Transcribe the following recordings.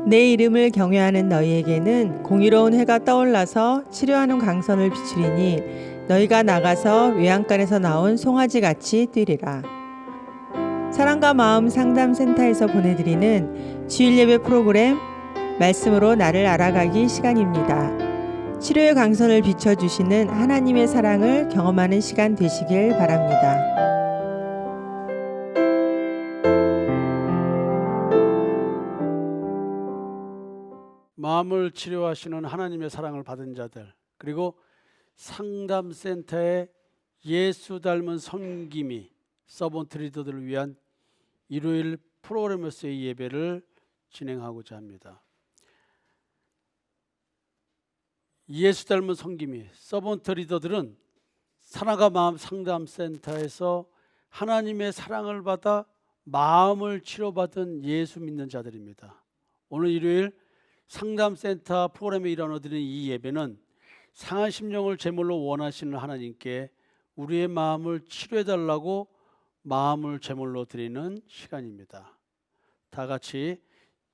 내 이름을 경외하는 너희에게는 공의로운 해가 떠올라서 치료하는 광선을 비추리니 너희가 나가서 외양간에서 나온 송아지 같이 뛰리라. 사랑과 마음 상담센터에서 보내드리는 주일 예배 프로그램 말씀으로 나를 알아가기 시간입니다. 치료의 광선을 비춰주시는 하나님의 사랑을 경험하는 시간 되시길 바랍니다. 마음을 치료하시는 하나님의 사랑을 받은 자들, 그리고 상담센터의 예수 닮은 섬김이 서번트 리더들을 위한 일요일 프로그램에서의 예배를 진행하고자 합니다. 예수 닮은 섬김이 서번트 리더들은 사랑과 마음 상담센터에서 하나님의 사랑을 받아 마음을 치료받은 예수 믿는 자들입니다. 오늘 일요일 상담센터 프로그램에 일어나드리는 이 예배는 상한 심령을 제물로 원하시는 하나님께 우리의 마음을 치료해달라고 마음을 제물로 드리는 시간입니다. 다 같이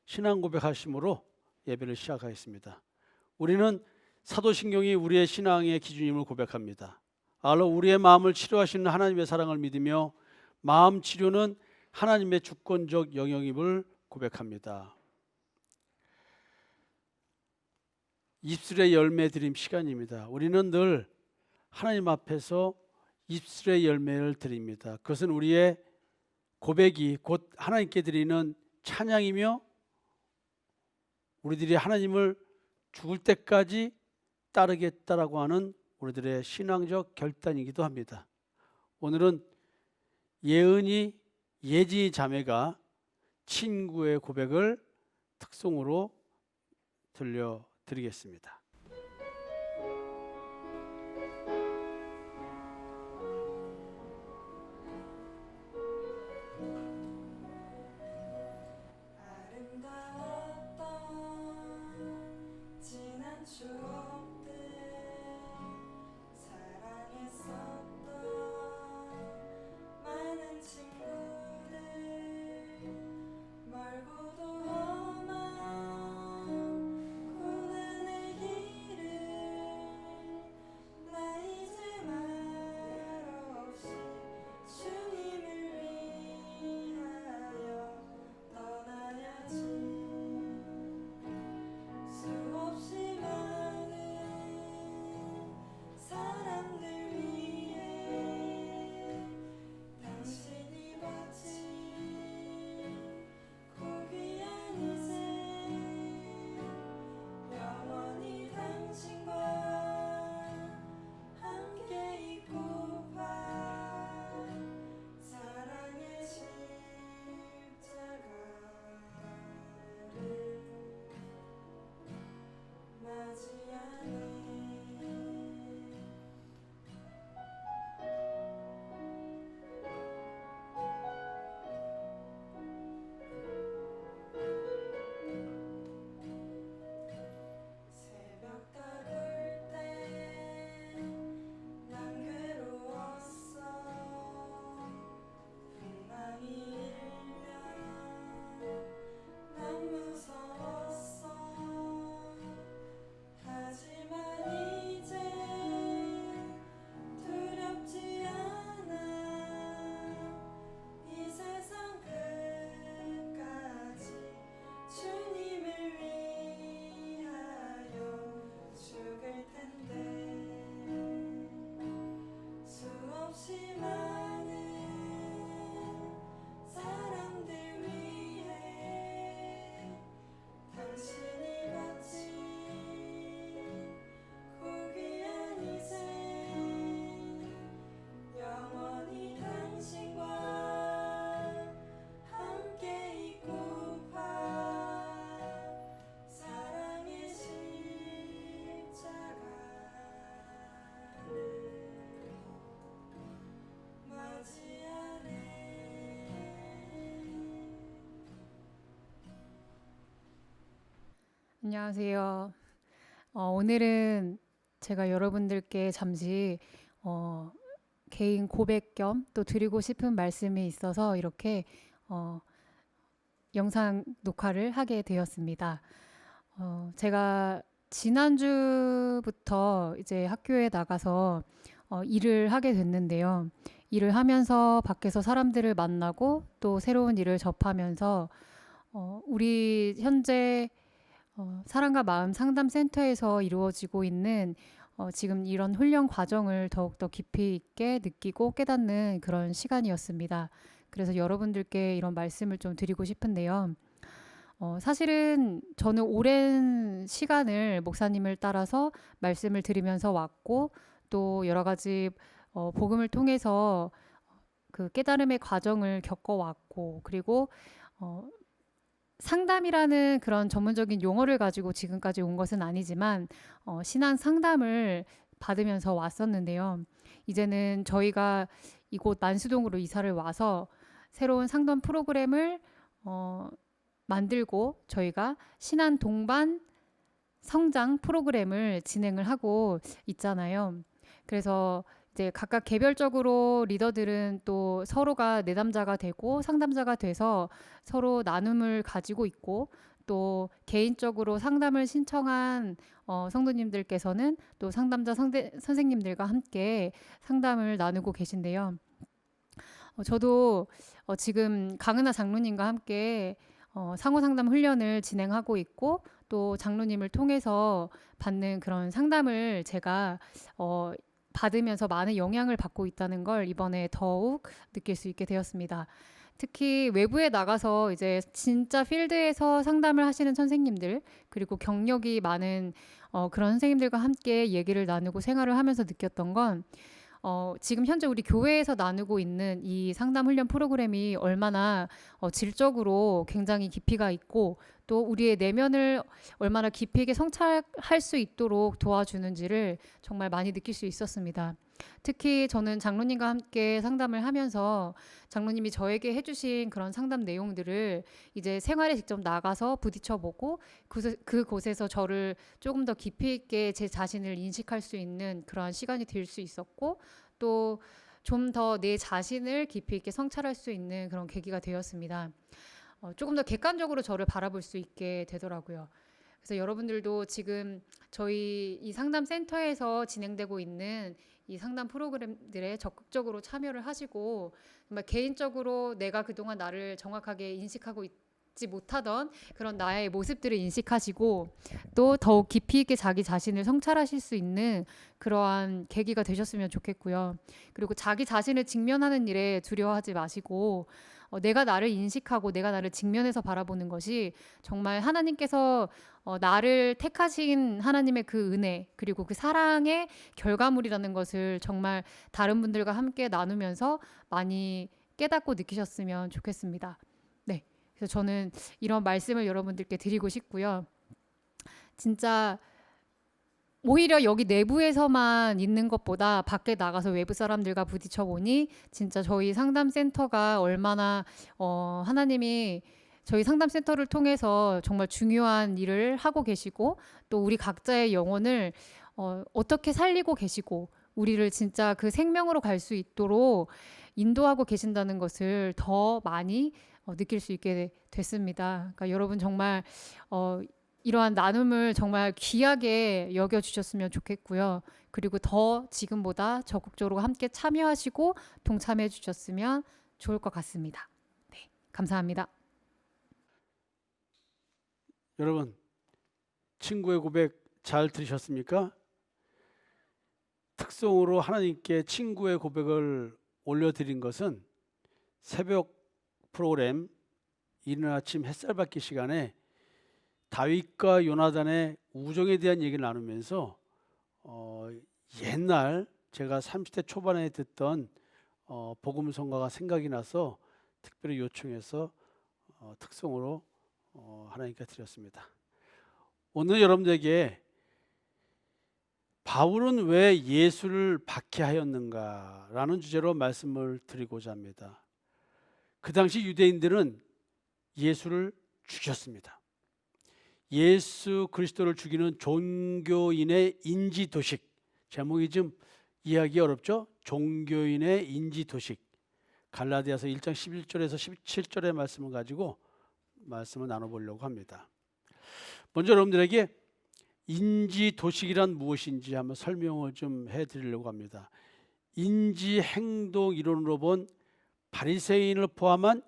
신앙 고백하심으로 예배를 시작하겠습니다. 우리는 사도신경이 우리의 신앙의 기준임을 고백합니다. 알로 우리의 마음을 치료하시는 하나님의 사랑을 믿으며 마음 치료는 하나님의 주권적 영역임을 고백합니다. 입술의 열매 드림 시간입니다. 우리는 늘 하나님 앞에서 입술의 열매를 드립니다. 그것은 우리의 고백이 곧 하나님께 드리는 찬양이며 우리들이 하나님을 죽을 때까지 따르겠다라고 하는 우리들의 신앙적 결단이기도 합니다. 오늘은 예은이 예지 자매가 친구의 고백을 특송으로 들려드리겠습니다. 안녕하세요. 오늘은 제가 여러분들께 잠시 개인 고백 겸 또 드리고 싶은 말씀이 있어서 이렇게 영상 녹화를 하게 되었습니다. 제가 지난주부터 이제 학교에 나가서 일을 하게 됐는데요. 일을 하면서 밖에서 사람들을 만나고 또 새로운 일을 접하면서 우리 현재 사랑과 마음 상담센터에서 이루어지고 있는 지금 이런 훈련 과정을 더욱더 깊이 있게 느끼고 깨닫는 그런 시간이었습니다. 그래서 여러분들께 이런 말씀을 좀 드리고 싶은데요. 사실은 저는 오랜 시간을 목사님을 따라서 말씀을 들으면서 왔고 또 여러 가지 복음을 통해서 그 깨달음의 과정을 겪어왔고 그리고 상담이라는 그런 전문적인 용어를 가지고 지금까지 온 것은 아니지만 신앙 상담을 받으면서 왔었는데요. 이제는 저희가 이곳 만수동으로 이사를 와서 새로운 상담 프로그램을 만들고 저희가 신앙 동반 성장 프로그램을 진행을 하고 있잖아요. 그래서 이제 각각 개별적으로 리더들은 또 서로가 내담자가 되고 상담자가 돼서 서로 나눔을 가지고 있고 또 개인적으로 상담을 신청한 성도님들께서는 또 상담자 선생님들과 함께 상담을 나누고 계신데요. 저도 지금 강은하 장로님과 함께 상호 상담 훈련을 진행하고 있고 또 장로님을 통해서 받는 그런 상담을 제가 받으면서 많은 영향을 받고 있다는 걸 이번에 더욱 느낄 수 있게 되었습니다. 특히 외부에 나가서 이제 진짜 필드에서 상담을 하시는 선생님들 그리고 경력이 많은 그런 선생님들과 함께 얘기를 나누고 생활을 하면서 느꼈던 건 지금 현재 우리 교회에서 나누고 있는 이 상담 훈련 프로그램이 얼마나 질적으로 굉장히 깊이가 있고 또 우리의 내면을 얼마나 깊이 있게 성찰할 수 있도록 도와주는지를 정말 많이 느낄 수 있었습니다. 특히 저는 장로님과 함께 상담을 하면서 장로님이 저에게 해주신 그런 상담 내용들을 이제 생활에 직접 나가서 부딪혀보고 그곳에서 저를 조금 더 깊이 있게 제 자신을 인식할 수 있는 그러한 시간이 될 수 있었고 또 좀 더 내 자신을 깊이 있게 성찰할 수 있는 그런 계기가 되었습니다. 조금 더 객관적으로 저를 바라볼 수 있게 되더라고요. 그래서 여러분들도 지금 저희 이 상담 센터에서 진행되고 있는 이 상담 프로그램들에 적극적으로 참여를 하시고 정말 개인적으로 내가 그동안 나를 정확하게 인식하고 있지 못하던 그런 나의 모습들을 인식하시고 또 더욱 깊이 있게 자기 자신을 성찰하실 수 있는 그러한 계기가 되셨으면 좋겠고요. 그리고 자기 자신을 직면하는 일에 두려워하지 마시고 내가 나를 인식하고 내가 나를 직면해서 바라보는 것이 정말 하나님께서 나를 택하신 하나님의 그 은혜 그리고 그 사랑의 결과물이라는 것을 정말 다른 분들과 함께 나누면서 많이 깨닫고 느끼셨으면 좋겠습니다. 네, 그래서 저는 이런 말씀을 여러분들께 드리고 싶고요. 진짜 오히려 여기 내부에서만 있는 것보다 밖에 나가서 외부 사람들과 부딪혀 보니 진짜 저희 상담센터가 얼마나 하나님이 저희 상담센터를 통해서 정말 중요한 일을 하고 계시고 또 우리 각자의 영혼을 어떻게 살리고 계시고 우리를 진짜 그 생명으로 갈 수 있도록 인도하고 계신다는 것을 더 많이 느낄 수 있게 됐습니다. 그러니까 여러분 정말 이러한 나눔을 정말 귀하게 여겨주셨으면 좋겠고요. 그리고 더 지금보다 적극적으로 함께 참여하시고 동참해 주셨으면 좋을 것 같습니다. 네, 감사합니다. 여러분, 친구의 고백 잘 들으셨습니까? 특성으로 하나님께 친구의 고백을 올려드린 것은 새벽 프로그램 이른 아침 햇살 받기 시간에 다윗과 요나단의 우정에 대한 얘기를 나누면서 옛날 제가 30대 초반에 듣던 복음성가가 생각이 나서 특별히 요청해서 특성으로 하나님께 드렸습니다. 오늘 여러분들에게 바울은 왜 예수를 박해하였는가라는 주제로 말씀을 드리고자 합니다. 그 당시 유대인들은 예수를 죽였습니다. 예수 그리스도를 죽이는 종교인의 인지도식, 제목이 좀 이해하기 어렵죠? 종교인의 인지도식. 갈라디아서 1장 11절에서 17절의 말씀을 가지고 말씀을 나눠보려고 합니다. 먼저 여러분들에게 인지도식이란 무엇인지 한번 설명을 좀 해드리려고 합니다. 인지행동 이론으로 본 바리새인을 포함한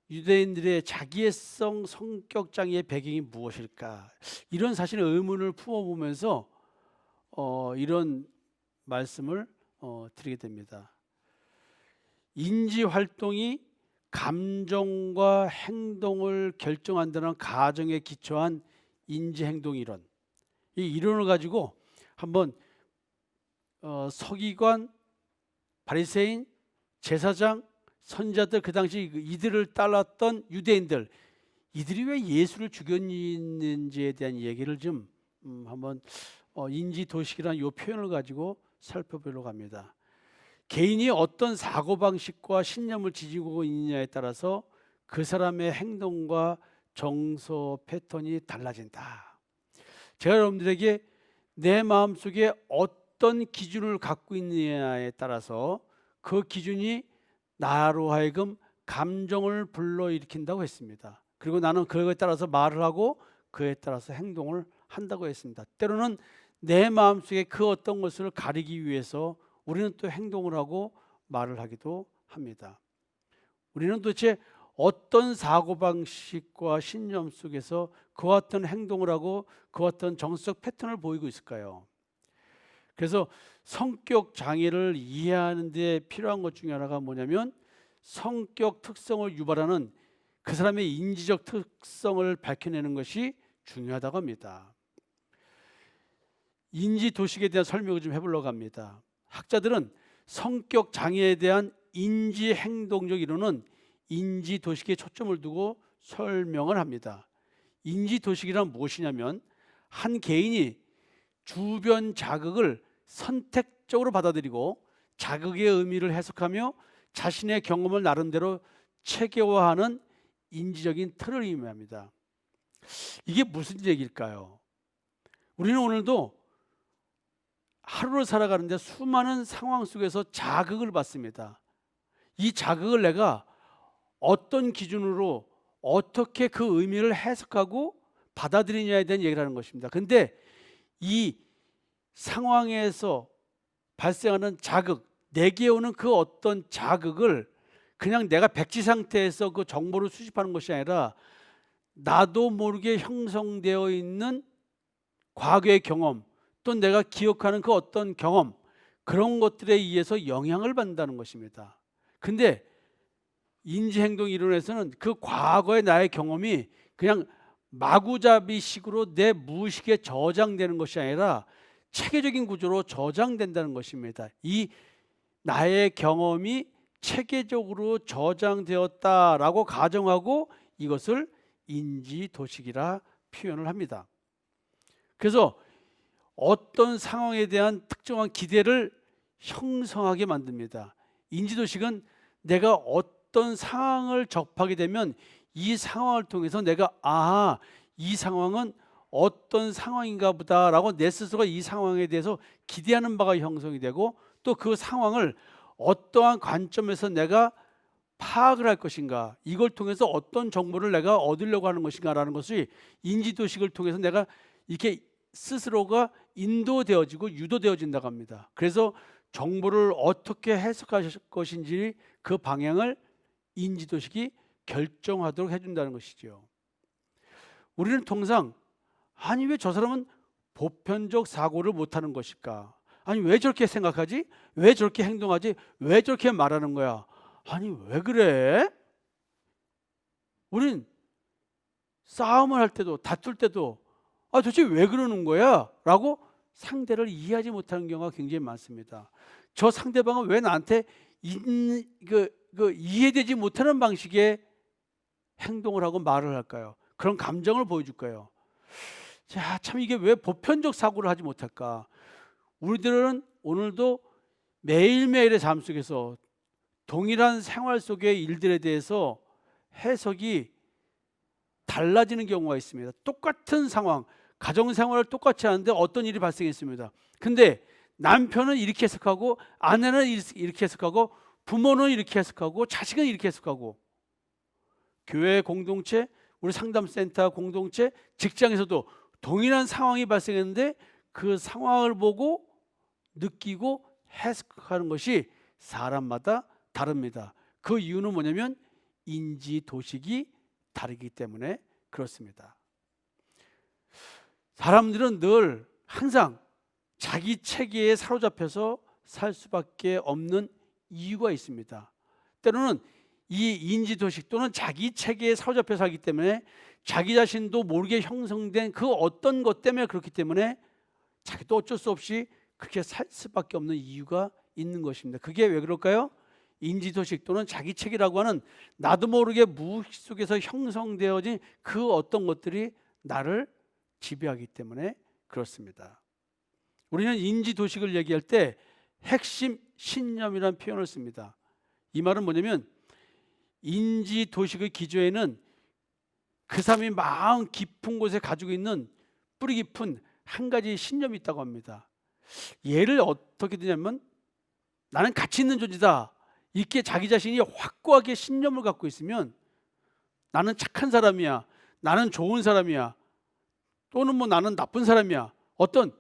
유대인들의 자기애성 성격 장애의 배경이 무엇일까? 이런 사실 의문을 품어보면서 이런 말씀을 드리게 됩니다. 인지 활동이 감정과 행동을 결정한다는 가정에 기초한 인지 행동 이론. 이 이론을 가지고 한번 서기관, 바리새인, 제사장, 선지자들, 그 당시 이들을 따랐던 유대인들, 이들이 왜 예수를 죽였는지에 대한 얘기를 좀 한번 인지도식이라는 이 표현을 가지고 살펴보려고 합니다. 개인이 어떤 사고방식과 신념을 지지고 있느냐에 따라서 그 사람의 행동과 정서 패턴이 달라진다. 제가 여러분들에게 내 마음속에 어떤 기준을 갖고 있느냐에 따라서 그 기준이 나로 하여금 감정을 불러일으킨다고 했습니다. 그리고 나는 그거에 따라서 말을 하고 그에 따라서 행동을 한다고 했습니다. 때로는 내 마음속에 그 어떤 것을 가리기 위해서 우리는 또 행동을 하고 말을 하기도 합니다. 우리는 도대체 어떤 사고방식과 신념 속에서 그와 같은 행동을 하고 그와 같은 정서적 패턴을 보이고 있을까요? 그래서 성격 장애를 이해하는 데 필요한 것 중에 하나가 뭐냐면 성격 특성을 유발하는 그 사람의 인지적 특성을 밝혀내는 것이 중요하다고 합니다. 인지도식에 대한 설명을 좀 해보려고 합니다. 학자들은 성격 장애에 대한 인지 행동적 이론은 인지도식에 초점을 두고 설명을 합니다. 인지도식이란 무엇이냐면 한 개인이 주변 자극을 선택적으로 받아들이고 자극의 의미를 해석하며 자신의 경험을 나름대로 체계화하는 인지적인 틀을 의미합니다. 이게 무슨 얘기일까요? 우리는 오늘도 하루를 살아가는데 수많은 상황 속에서 자극을 받습니다. 이 자극을 내가 어떤 기준으로 어떻게 그 의미를 해석하고 받아들이냐에 대한 얘기를 하는 것입니다. 근데 이 상황에서 발생하는 자극, 내게 오는 그 어떤 자극을 그냥 내가 백지 상태에서 그 정보를 수집하는 것이 아니라 나도 모르게 형성되어 있는 과거의 경험, 또 내가 기억하는 그 어떤 경험, 그런 것들에 의해서 영향을 받는다는 것입니다. 근데 인지행동 이론에서는 그 과거의 나의 경험이 그냥 마구잡이식으로 내 무의식에 저장되는 것이 아니라 체계적인 구조로 저장된다는 것입니다. 이 나의 경험이 체계적으로 저장되었다라고 가정하고 이것을 인지도식이라 표현을 합니다. 그래서 어떤 상황에 대한 특정한 기대를 형성하게 만듭니다. 인지도식은 내가 어떤 상황을 접하게 되면 이 상황을 통해서 내가 이 상황은 어떤 상황인가 보다라고 내 스스로가 이 상황에 대해서 기대하는 바가 형성이 되고 또 그 상황을 어떠한 관점에서 내가 파악을 할 것인가, 이걸 통해서 어떤 정보를 내가 얻으려고 하는 것인가라는 것이 인지도식을 통해서 내가 이렇게 스스로가 인도되어지고 유도되어진다고 합니다. 그래서 정보를 어떻게 해석할 것인지 그 방향을 인지도식이 결정하도록 해준다는 것이죠. 우리는 통상 아니 왜 저 사람은 보편적 사고를 못하는 것일까? 아니 왜 저렇게 생각하지? 왜 저렇게 행동하지? 왜 저렇게 말하는 거야? 아니 왜 그래? 우린 싸움을 할 때도 다툴 때도 도대체 왜 그러는 거야? 라고 상대를 이해하지 못하는 경우가 굉장히 많습니다. 저 상대방은 왜 나한테 이해되지 못하는 방식의 행동을 하고 말을 할까요? 그런 감정을 보여줄까요? 자, 참 이게 왜 보편적 사고를 하지 못할까? 우리들은 오늘도 매일매일의 삶 속에서 동일한 생활 속의 일들에 대해서 해석이 달라지는 경우가 있습니다. 똑같은 상황, 가정생활을 똑같이 하는데 어떤 일이 발생했습니다. 근데 남편은 이렇게 해석하고 아내는 이렇게 해석하고 부모는 이렇게 해석하고 자식은 이렇게 해석하고 교회 공동체, 우리 상담센터 공동체, 직장에서도 동일한 상황이 발생했는데 그 상황을 보고 느끼고 해석하는 것이 사람마다 다릅니다. 그 이유는 뭐냐면 인지 도식이 다르기 때문에 그렇습니다. 사람들은 늘 항상 자기 체계에 사로잡혀서 살 수밖에 없는 이유가 있습니다. 때로는 이 인지도식 또는 자기 체계에 사로잡혀 살기 때문에 자기 자신도 모르게 형성된 그 어떤 것 때문에 그렇기 때문에 자기도 어쩔 수 없이 그렇게 살 수밖에 없는 이유가 있는 것입니다. 그게 왜 그럴까요? 인지도식 또는 자기 체계라고 하는 나도 모르게 무의식 속에서 형성되어진 그 어떤 것들이 나를 지배하기 때문에 그렇습니다. 우리는 인지도식을 얘기할 때 핵심 신념이라는 표현을 씁니다. 이 말은 뭐냐면 인지도식의 기조에는 그 사람이 마음 깊은 곳에 가지고 있는 뿌리 깊은 한 가지 신념이 있다고 합니다. 예를 어떻게 드냐면 나는 가치 있는 존재다, 이렇게 자기 자신이 확고하게 신념을 갖고 있으면 나는 착한 사람이야, 나는 좋은 사람이야, 또는 뭐 나는 나쁜 사람이야, 어떤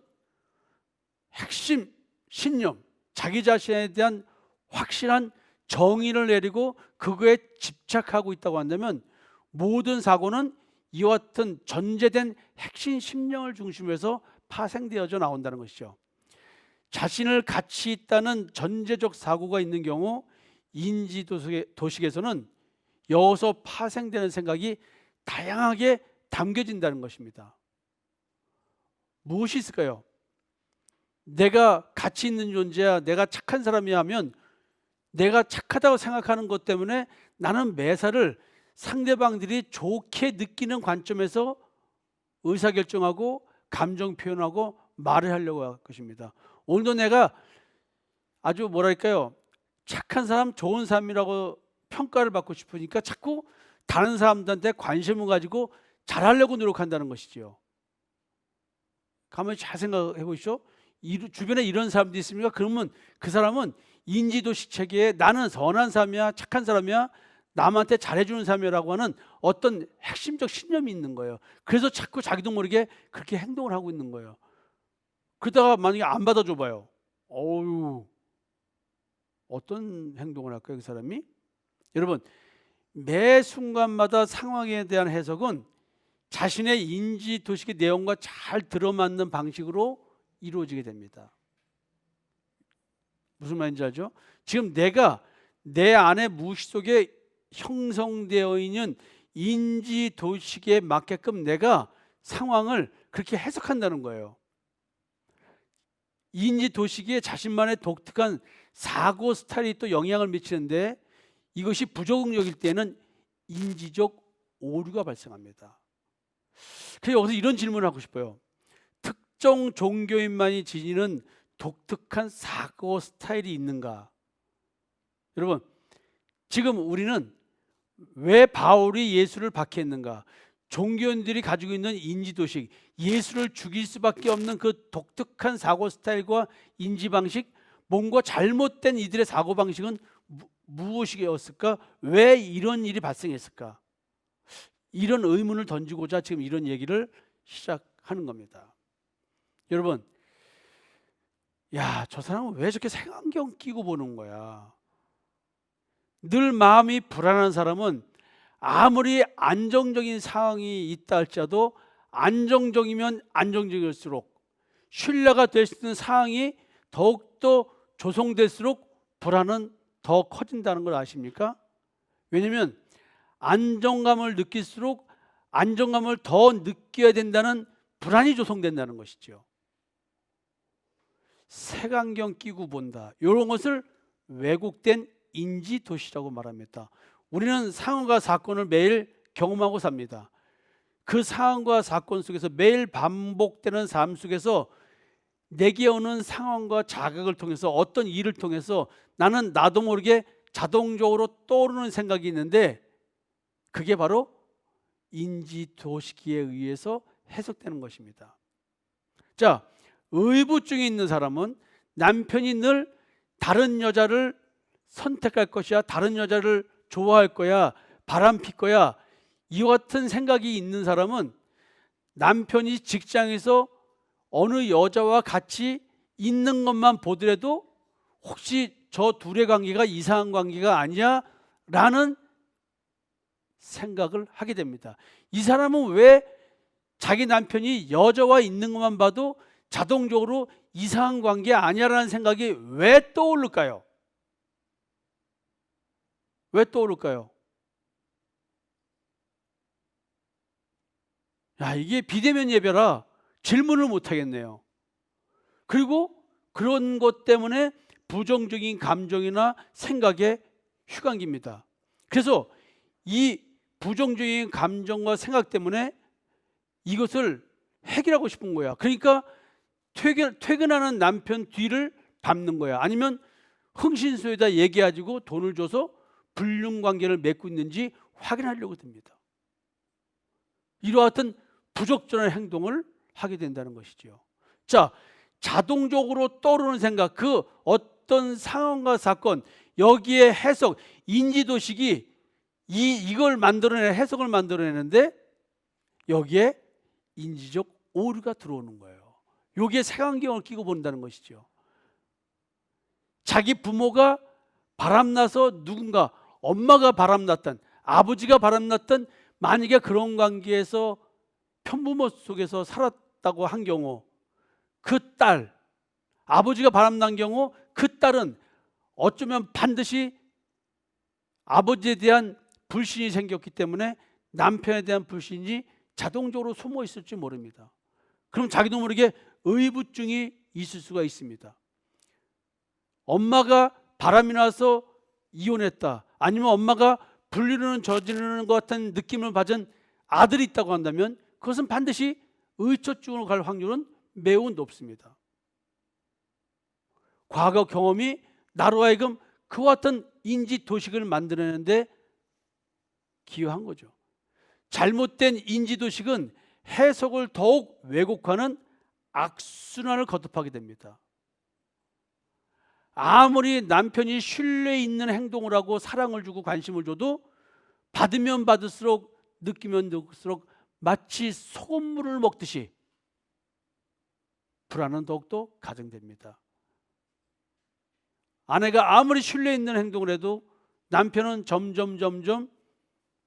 핵심 신념, 자기 자신에 대한 확실한 정의를 내리고 그거에 집착하고 있다고 한다면 모든 사고는 이와 같은 전제된 핵심 신념을 중심으로 해서 파생되어져 나온다는 것이죠. 자신을 가치 있다는 전제적 사고가 있는 경우 인지도식에서는 여기서 파생되는 생각이 다양하게 담겨진다는 것입니다. 무엇이 있을까요? 내가 가치 있는 존재야, 내가 착한 사람이야 하면 내가 착하다고 생각하는 것 때문에 나는 매사를 상대방들이 좋게 느끼는 관점에서 의사결정하고 감정 표현하고 말을 하려고 할 것입니다. 오늘도 내가 아주 뭐랄까요, 착한 사람, 좋은 사람이라고 평가를 받고 싶으니까 자꾸 다른 사람들한테 관심을 가지고 잘하려고 노력한다는 것이지요. 가만히 잘 생각해 보시죠. 주변에 이런 사람들이 있습니까? 그러면 그 사람은 인지도식 체계에 나는 선한 사람이야, 착한 사람이야, 남한테 잘해주는 사람이라고 하는 어떤 핵심적 신념이 있는 거예요. 그래서 자꾸 자기도 모르게 그렇게 행동을 하고 있는 거예요. 그러다가 만약에 안 받아줘 봐요. 어휴, 어떤 행동을 할까요, 그 사람이? 여러분, 매 순간마다 상황에 대한 해석은 자신의 인지도식의 내용과 잘 들어맞는 방식으로 이루어지게 됩니다. 무슨 말인지 알죠? 지금 내가 내 안에 무의식 속에 형성되어 있는 인지도식에 맞게끔 내가 상황을 그렇게 해석한다는 거예요. 인지도식에 자신만의 독특한 사고 스타일이 또 영향을 미치는데 이것이 부적응력일 때는 인지적 오류가 발생합니다. 그래서 여기서 이런 질문을 하고 싶어요. 특정 종교인만이 지니는 독특한 사고 스타일이 있는가? 여러분, 지금 우리는 왜 바울이 예수를 박해했는가? 종교인들이 가지고 있는 인지도식, 예수를 죽일 수밖에 없는 그 독특한 사고 스타일과 인지방식, 뭔가 잘못된 이들의 사고방식은 무엇이었을까? 왜 이런 일이 발생했을까? 이런 의문을 던지고자 지금 이런 얘기를 시작하는 겁니다. 여러분, 야, 저 사람은 왜 저렇게 색안경 끼고 보는 거야? 늘 마음이 불안한 사람은 아무리 안정적인 상황이 있다 할지라도 안정적이면 안정적일수록 신뢰가 될 수 있는 상황이 더욱더 조성될수록 불안은 더 커진다는 걸 아십니까? 왜냐하면 안정감을 느낄수록 안정감을 더 느껴야 된다는 불안이 조성된다는 것이죠. 색안경 끼고 본다, 이런 것을 왜곡된 인지도시라고 말합니다. 우리는 상황과 사건을 매일 경험하고 삽니다. 그 상황과 사건 속에서 매일 반복되는 삶 속에서 내게 오는 상황과 자극을 통해서 어떤 일을 통해서 나는 나도 모르게 자동적으로 떠오르는 생각이 있는데 그게 바로 인지도식에 의해서 해석되는 것입니다. 자, 의부증이 있는 사람은 남편이 늘 다른 여자를 선택할 것이야, 다른 여자를 좋아할 거야, 바람필 거야, 이와 같은 생각이 있는 사람은 남편이 직장에서 어느 여자와 같이 있는 것만 보더라도 혹시 저 둘의 관계가 이상한 관계가 아니야? 라는 생각을 하게 됩니다. 이 사람은 왜 자기 남편이 여자와 있는 것만 봐도 자동적으로 이상한 관계 아니야라는 생각이 왜 떠오를까요? 왜 떠오를까요? 야, 이게 비대면 예배라 질문을 못 하겠네요. 그리고 그런 것 때문에 부정적인 감정이나 생각에 휘감깁니다. 그래서 이 부정적인 감정과 생각 때문에 이것을 해결하고 싶은 거야. 그러니까 퇴근하는 남편 뒤를 밟는 거야. 아니면 흥신소에다 얘기해가지고 돈을 줘서 불륜관계를 맺고 있는지 확인하려고 듭니다. 이와 같은 부적절한 행동을 하게 된다는 것이죠. 자, 자동적으로 떠오르는 생각, 그 어떤 상황과 사건, 여기에 해석, 인지도식이 이걸 만들어내는, 해석을 만들어내는데 여기에 인지적 오류가 들어오는 거예요. 여기에 색안경을 끼고 본다는 것이죠. 자기 부모가 바람나서 누군가, 엄마가 바람났던, 아버지가 바람났던, 만약에 그런 관계에서 편부모 속에서 살았다고 한 경우, 그 딸, 아버지가 바람난 경우 그 딸은 어쩌면 반드시 아버지에 대한 불신이 생겼기 때문에 남편에 대한 불신이 자동적으로 숨어 있을지 모릅니다. 그럼 자기도 모르게 의부증이 있을 수가 있습니다. 엄마가 바람이 나서 이혼했다, 아니면 엄마가 불륜을 저지르는 것 같은 느낌을 받은 아들이 있다고 한다면 그것은 반드시 의처증으로 갈 확률은 매우 높습니다. 과거 경험이 나로 하여금 그와 같은 인지 도식을 만들어내는데 기여한 거죠. 잘못된 인지 도식은 해석을 더욱 왜곡하는 악순환을 거듭하게 됩니다. 아무리 남편이 신뢰 있는 행동을 하고 사랑을 주고 관심을 줘도 받으면 받을수록, 느끼면 느낄수록 마치 소금물을 먹듯이 불안은 더욱더 가중됩니다. 아내가 아무리 신뢰 있는 행동을 해도 남편은 점점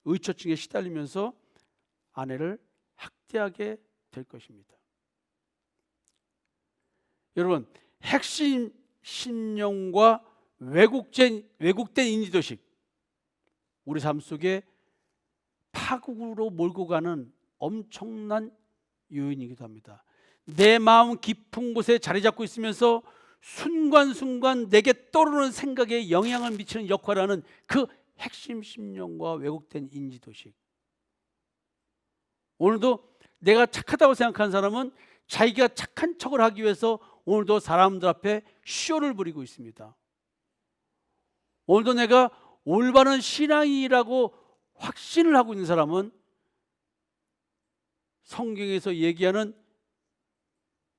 의처증에 시달리면서 아내를 학대하게 될 것입니다. 여러분, 핵심 신념과 왜곡된 인지도식, 우리 삶 속에 파국으로 몰고 가는 엄청난 요인이기도 합니다. 내 마음 깊은 곳에 자리 잡고 있으면서 순간순간 내게 떠오르는 생각에 영향을 미치는 역할을 하는 그 핵심 신념과 왜곡된 인지도식. 오늘도 내가 착하다고 생각하는 사람은 자기가 착한 척을 하기 위해서 오늘도 사람들 앞에 쇼를 부리고 있습니다. 오늘도 내가 올바른 신앙이라고 확신을 하고 있는 사람은 성경에서 얘기하는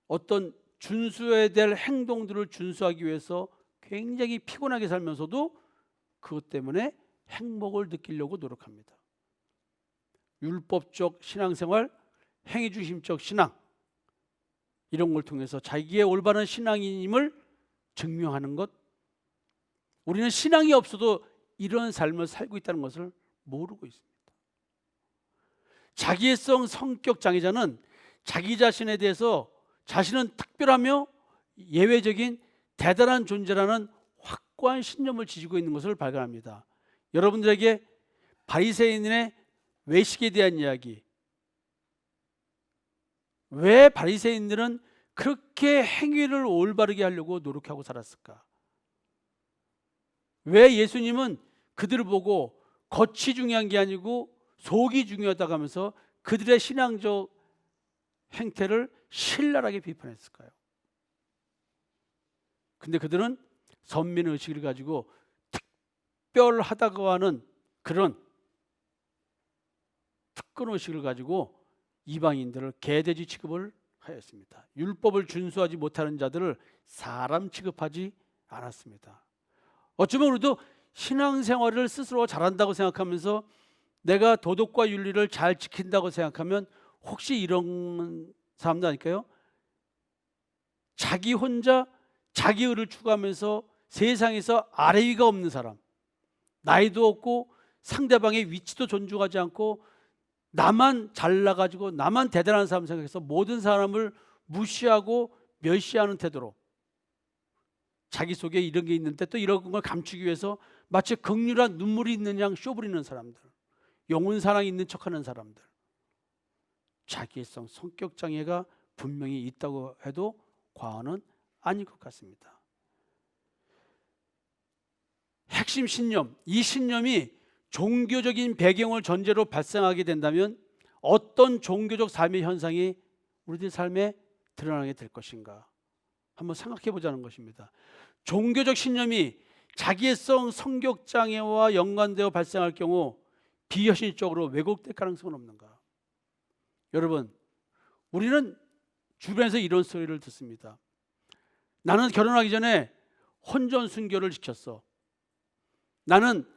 어떤 준수해야 될 행동들을 준수하기 위해서 굉장히 피곤하게 살면서도 그것 때문에 행복을 느끼려고 노력합니다. 율법적 신앙생활, 행위중심적 신앙, 이런 걸 통해서 자기의 올바른 신앙인임을 증명하는 것, 우리는 신앙이 없어도 이런 삶을 살고 있다는 것을 모르고 있습니다. 자기애성 성격 장애자는 자기 자신에 대해서 자신은 특별하며 예외적인 대단한 존재라는 확고한 신념을 지니고 있는 것을 발견합니다. 여러분들에게 바리새인의 외식에 대한 이야기, 왜 바리새인들은 그렇게 행위를 올바르게 하려고 노력하고 살았을까? 왜 예수님은 그들을 보고 겉이 중요한 게 아니고 속이 중요하다고 하면서 그들의 신앙적 행태를 신랄하게 비판했을까요? 근데 그들은 선민의식을 가지고 특별하다고 하는 그런 특권의식을 가지고 이방인들을 개돼지 취급을 하였습니다. 율법을 준수하지 못하는 자들을 사람 취급하지 않았습니다. 어쩌면 우리도 신앙생활을 스스로 잘한다고 생각하면서 내가 도덕과 윤리를 잘 지킨다고 생각하면 혹시 이런 사람도 아닐까요? 자기 혼자 자기 의를 추구하면서 세상에서 아래 위가 없는 사람, 나이도 없고 상대방의 위치도 존중하지 않고 나만 잘나가지고 나만 대단한 사람 생각해서 모든 사람을 무시하고 멸시하는 태도로 자기 속에 이런 게 있는데 또 이런 걸 감추기 위해서 마치 극률한 눈물이 있는 양 쇼부리는 사람들, 영혼 사랑이 있는 척하는 사람들, 자기애성, 성격 장애가 분명히 있다고 해도 과언은 아닐 것 같습니다. 핵심 신념, 이 신념이 종교적인 배경을 전제로 발생하게 된다면 어떤 종교적 삶의 현상이 우리들 삶에 드러나게 될 것인가 한번 생각해 보자는 것입니다. 종교적 신념이 자기애성, 성격 장애와 연관되어 발생할 경우 비현실적으로 왜곡될 가능성은 없는가? 여러분, 우리는 주변에서 이런 소리를 듣습니다. 나는 결혼하기 전에 혼전 순결을 지켰어. 나는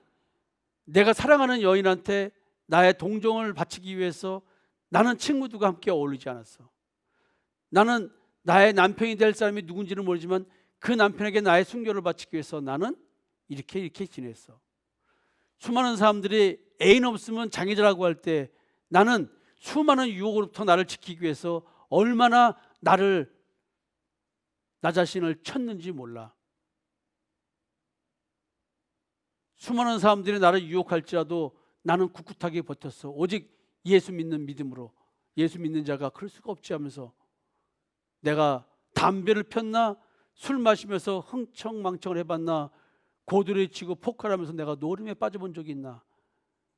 내가 사랑하는 여인한테 나의 동정을 바치기 위해서 나는 친구들과 함께 어울리지 않았어. 나는 나의 남편이 될 사람이 누군지는 모르지만 그 남편에게 나의 순결을 바치기 위해서 나는 이렇게 지냈어. 수많은 사람들이 애인 없으면 장애자라고 할 때 나는 수많은 유혹으로부터 나를 지키기 위해서 얼마나 나 자신을 쳤는지 몰라. 수많은 사람들이 나를 유혹할지라도 나는 꿋꿋하게 버텼어. 오직 예수 믿는 믿음으로. 예수 믿는 자가 그럴 수가 없지 하면서 내가 담배를 폈나, 술 마시면서 흥청망청을 해봤나, 고드레 치고 포칼하면서 내가 노름에 빠져본 적이 있나,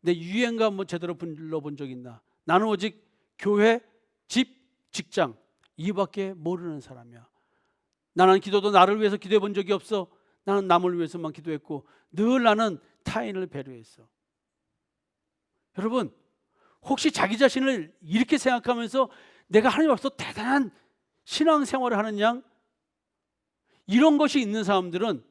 내 유행가 한번 제대로 불러본 적이 있나. 나는 오직 교회, 집, 직장 이밖에 모르는 사람이야. 나는 기도도 나를 위해서 기도해 본 적이 없어. 나는 남을 위해서만 기도했고 늘 나는 타인을 배려했어. 여러분, 혹시 자기 자신을 이렇게 생각하면서 내가 하나님 앞에서 대단한 신앙생활을 하는 양, 이런 것이 있는 사람들은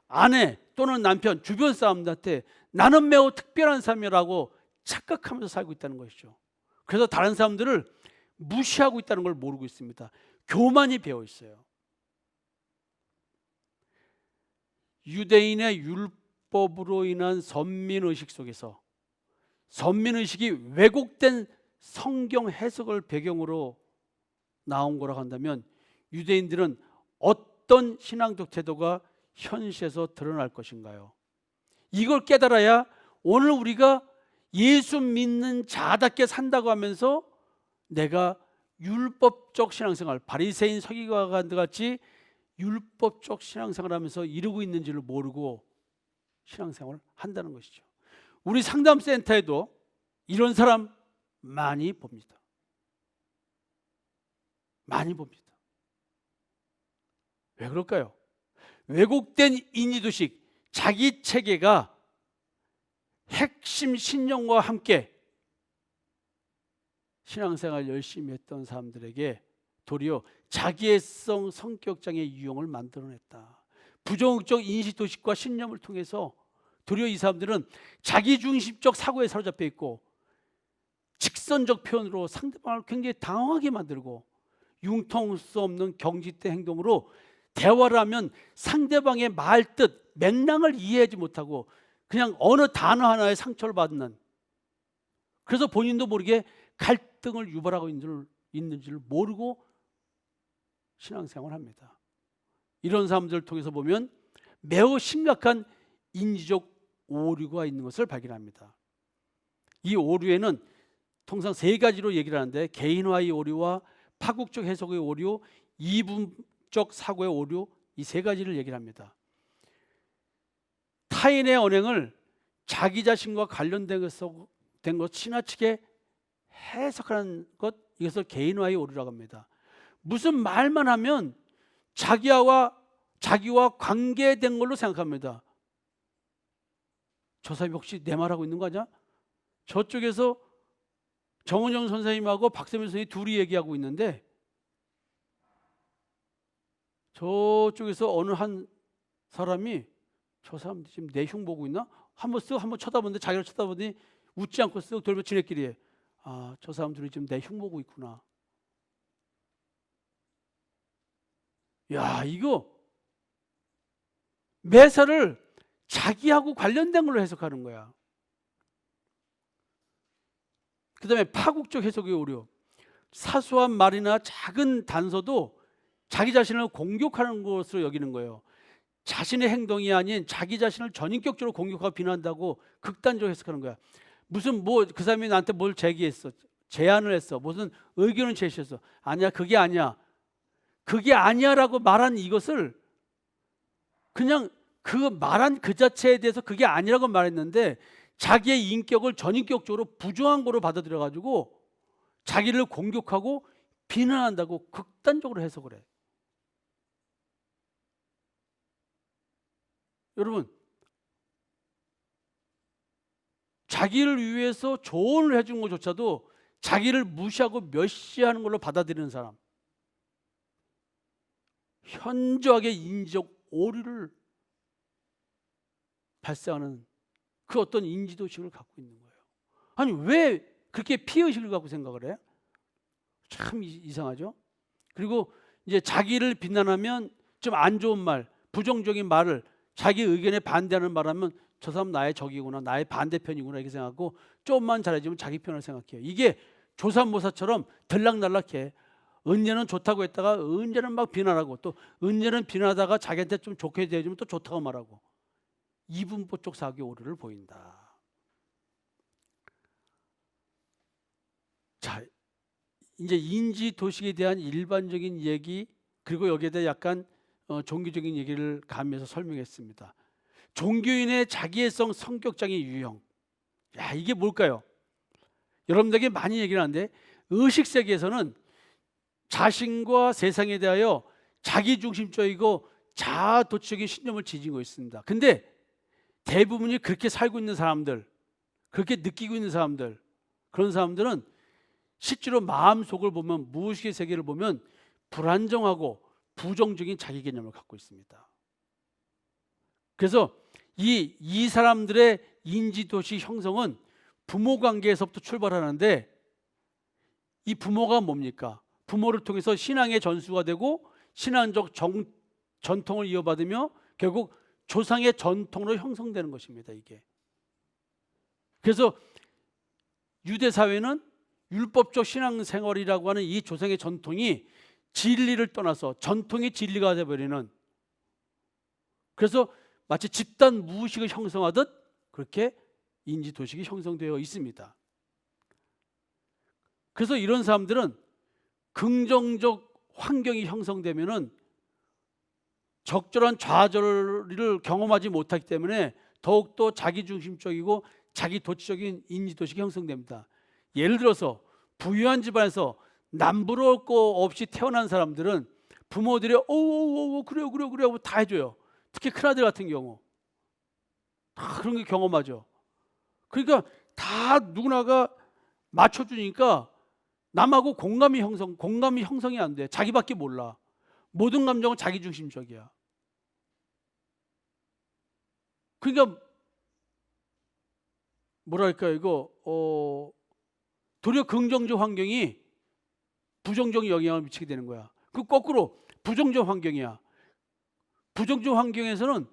아내 또는 남편, 주변 사람들한테 나는 매우 특별한 사람이라고 착각하면서 살고 있다는 것이죠. 그래서 다른 사람들을 무시하고 있다는 걸 모르고 있습니다. 교만이 배어 있어요. 유대인의 율법으로 인한 선민의식 속에서 선민의식이 왜곡된 성경 해석을 배경으로 나온 거라고 한다면 유대인들은 어떤 신앙적 태도가 현실에서 드러날 것인가요? 이걸 깨달아야 오늘 우리가 예수 믿는 자답게 산다고 하면서 내가 율법적 신앙생활, 바리새인 서기관과 같이 율법적 신앙생활을 하면서 이루고 있는지를 모르고 신앙생활을 한다는 것이죠. 우리 상담센터에도 이런 사람 많이 봅니다. 많이 봅니다. 왜 그럴까요? 왜곡된 인지도식, 자기 체계가 핵심 신념과 함께 신앙생활 열심히 했던 사람들에게 도리어 자기애성 성격장애 유형을 만들어냈다. 부정적 인식도식과 신념을 통해서 도리어 이 사람들은 자기중심적 사고에 사로잡혀 있고 직선적 표현으로 상대방을 굉장히 당황하게 만들고 융통할 수 없는 경직된 행동으로 대화를 하면 상대방의 말뜻, 맥락을 이해하지 못하고 그냥 어느 단어 하나에 상처를 받는, 그래서 본인도 모르게 갈등을 유발하고 있는지를 모르고 신앙생활을 합니다. 이런 사람들을 통해서 보면 매우 심각한 인지적 오류가 있는 것을 발견합니다. 이 오류에는 통상 세 가지로 얘기를 하는데 개인화의 오류와 파국적 해석의 오류, 이분적 사고의 오류, 이 세 가지를 얘기를 합니다. 타인의 언행을 자기 자신과 관련된 것 지나치게 해석하는 것, 이것을 개인화의 오류라고 합니다. 무슨 말만 하면 자기와 관계된 걸로 생각합니다. 저 사람이 혹시 내 말하고 있는 거 아니야? 저쪽에서 정은영 선생님하고 박세민 선생님이 둘이 얘기하고 있는데 저쪽에서 어느 한 사람이 저 사람 지금 내 흉 보고 있나? 한번 쳐다보는데 자기를 쳐다보더니 웃지 않고 쓱 돌면 지네끼리 아, 저 사람들이 지금 내 흉보고 있구나. 야, 이거 매사를 자기하고 관련된 걸로 해석하는 거야. 그 다음에 파국적 해석의 오류. 사소한 말이나 작은 단서도 자기 자신을 공격하는 것으로 여기는 거예요. 자신의 행동이 아닌 자기 자신을 전인격적으로 공격하고 비난한다고 극단적으로 해석하는 거야. 무슨 뭐 그 사람이 나한테 뭘 제기했어, 제안을 했어, 무슨 의견을 제시했어. 아니야, 그게 아니야, 그게 아니야라고 말한 이것을 그냥 그 말한 그 자체에 대해서 그게 아니라고 말했는데 자기의 인격을 전인격적으로 부정한 거로 받아들여 가지고 자기를 공격하고 비난한다고 극단적으로 해석을 해. 여러분, 자기를 위해서 조언을 해준 것조차도 자기를 무시하고 멸시하는 걸로 받아들이는 사람, 현저하게 인지적 오류를 발생하는 그 어떤 인지도식을 갖고 있는 거예요. 아니, 왜 그렇게 피의식을 갖고 생각을 해? 참 이상하죠. 그리고 이제 자기를 비난하면 좀 안 좋은 말, 부정적인 말을, 자기 의견에 반대하는 말하면 저 사람 나의 적이구나, 나의 반대편이구나 이렇게 생각하고 조금만 잘해주면 자기 편을 생각해요. 이게 조삼모사처럼 들락날락해. 언제는 좋다고 했다가 언제는 막 비난하고, 또 언제는 비난하다가 자기한테 좀 좋게 대해주면 또 좋다고 말하고, 이분법적 사고의 오류를 보인다. 자, 이제 인지 도식에 대한 일반적인 얘기, 그리고 여기에 대해 약간 종교적인 얘기를 가미해서 설명했습니다. 종교인의 자기애성 성격장애 유형. 야, 이게 뭘까요? 여러분들에게 많이 얘기를 하는데, 의식 세계에서는 자신과 세상에 대하여 자기중심적이고 자아도취적인 신념을 지니고 있습니다. 근데 대부분이 그렇게 살고 있는 사람들, 그렇게 느끼고 있는 사람들, 그런 사람들은 실제로 마음속을 보면, 무의식의 세계를 보면 불안정하고 부정적인 자기 개념을 갖고 있습니다. 그래서 이 사람들의 인지도식 형성은 부모 관계에서부터 출발하는데, 이 부모가 뭡니까? 부모를 통해서 신앙의 전수가 되고 신앙적 전통을 이어받으며 결국 조상의 전통으로 형성되는 것입니다. 이게. 그래서 유대 사회는 율법적 신앙생활이라고 하는 이 조상의 전통이 진리를 떠나서 전통이 진리가 되어버리는, 그래서 마치 집단 무의식을 형성하듯 그렇게 인지도식이 형성되어 있습니다. 그래서 이런 사람들은 긍정적 환경이 형성되면은 적절한 좌절을 경험하지 못하기 때문에 더욱더 자기중심적이고 자기도취적인 인지도식이 형성됩니다. 예를 들어서 부유한 집안에서 남부러울 거 없이 태어난 사람들은 부모들이 오오오 그래요 하고 다 해줘요. 특히 큰아들 같은 경우 다 그런 게 경험하죠. 그러니까 다 누구나가 맞춰주니까 남하고 공감이 형성이 안 돼. 자기밖에 몰라. 모든 감정은 자기중심적이야. 그러니까 뭐랄까 이거 도리어 긍정적 환경이 부정적 영향을 미치게 되는 거야. 그 거꾸로 부정적 환경이야. 부정적 환경에서는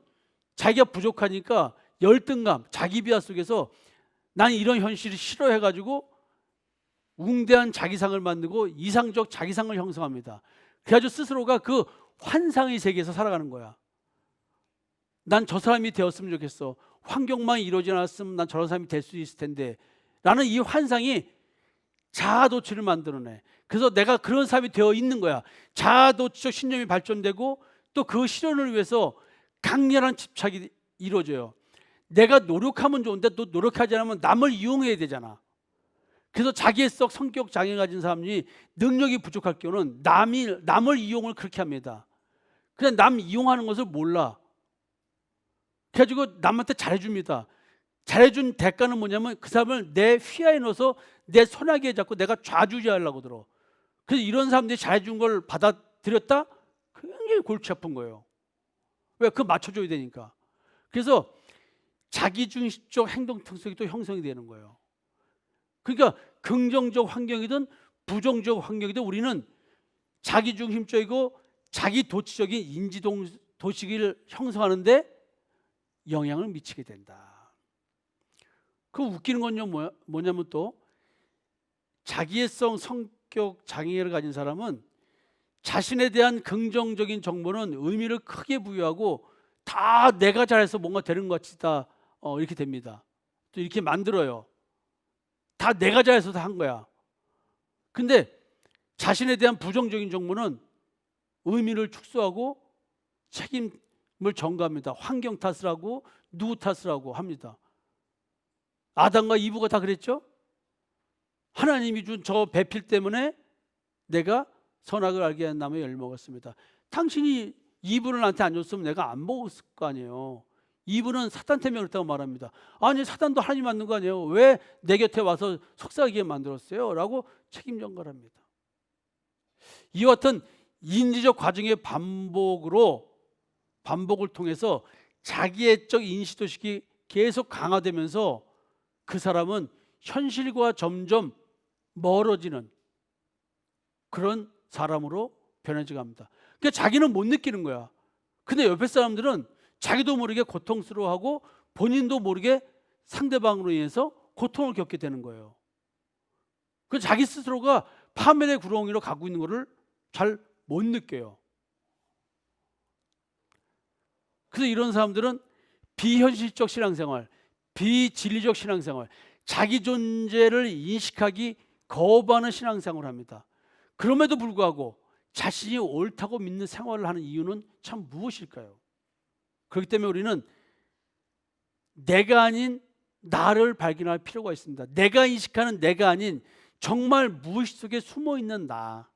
자기가 부족하니까 열등감, 자기 비하 속에서 난 이런 현실이 싫어해가지고 웅대한 자기상을 만들고 이상적 자기상을 형성합니다. 그래가지고 스스로가 그 환상의 세계에서 살아가는 거야. 난 저 사람이 되었으면 좋겠어. 환경만 이루어지지 않았으면 난 저런 사람이 될 수 있을 텐데 라는 이 환상이 자아도취를 만들어내. 그래서 내가 그런 사람이 되어 있는 거야. 자아도취적 신념이 발전되고 또 그 실현을 위해서 강렬한 집착이 이루어져요. 내가 노력하면 좋은데 또 노력하지 않으면 남을 이용해야 되잖아. 그래서 자기애성 성격 장애 가진 사람이 능력이 부족할 경우는 남을 이용을 그렇게 합니다. 그냥 남 이용하는 것을 몰라. 그래가지고 남한테 잘해줍니다. 잘해준 대가는 뭐냐면 그 사람을 내 휘하에 넣어서 내 손아귀에 잡고 내가 좌지우지하려고 들어. 그래서 이런 사람들이 잘해준 걸 받아들였다? 굉장히 골치 아픈 거예요. 왜? 그거 맞춰줘야 되니까. 그래서 자기중심적 행동 특성이 또 형성이 되는 거예요. 그러니까 긍정적 환경이든 부정적 환경이든 우리는 자기중심적이고 자기도취적인 인지도식을 형성하는데 영향을 미치게 된다. 그 웃기는 건요 뭐냐면 또 자기애성 성격 장애를 가진 사람은 자신에 대한 긍정적인 정보는 의미를 크게 부여하고 다 내가 잘해서 뭔가 되는 것 같이 다 이렇게 됩니다. 또 이렇게 만들어요. 다 내가 잘해서 다 한 거야. 근데 자신에 대한 부정적인 정보는 의미를 축소하고 책임을 전가합니다. 환경 탓을 하고 누구 탓을 하고 합니다. 아담과 이브가 다 그랬죠? 하나님이 준 저 배필 때문에 내가 선악을 알게 한 나무에 열매 먹었습니다. 당신이 이브를 나한테 안 줬으면 내가 안 먹었을 거 아니에요. 이브는 사탄 때문에 그렇다고 말합니다. 아니 사탄도 하나님 만든 거 아니에요. 왜 내 곁에 와서 속삭이게 만들었어요? 라고 책임 전가합니다. 이와 같은 인지적 과정의 반복을 통해서 자기애적 인지도식이 계속 강화되면서 그 사람은 현실과 점점 멀어지는 그런 사람으로 변해져 갑니다. 그러니까 자기는 못 느끼는 거야. 근데 옆에 사람들은 자기도 모르게 고통스러워하고 본인도 모르게 상대방으로 인해서 고통을 겪게 되는 거예요. 그 자기 스스로가 파멸의 구렁이로 가고 있는 것을 잘 못 느껴요. 그래서 이런 사람들은 비현실적 신앙생활, 비진리적 신앙생활, 자기 존재를 인식하기 거부하는 신앙생활을 합니다. 그럼에도 불구하고 자신이 옳다고 믿는 생활을 하는 이유는 참 무엇일까요? 그렇기 때문에 우리는 내가 아닌 나를 발견할 필요가 있습니다. 내가 인식하는 내가 아닌 정말 무의식 속에 숨어있는 나,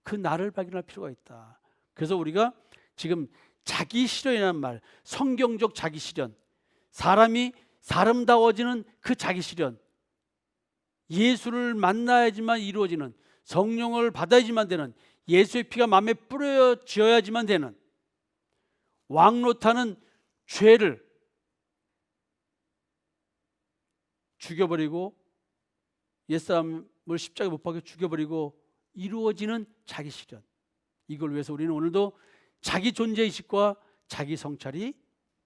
그 나를 발견할 필요가 있다. 그래서 우리가 지금 자기 실현이라는 말, 성경적 자기 실현, 사람이 사람다워지는 그 자기 실현, 예수를 만나야지만 이루어지는, 성령을 받아야지만 되는, 예수의 피가 마음에 뿌려져야지만 되는, 왕노타는 죄를 죽여버리고 옛사람을 십자가에 못 박혀 죽여버리고 이루어지는 자기 실현, 이걸 위해서 우리는 오늘도 자기 존재의식과 자기 성찰이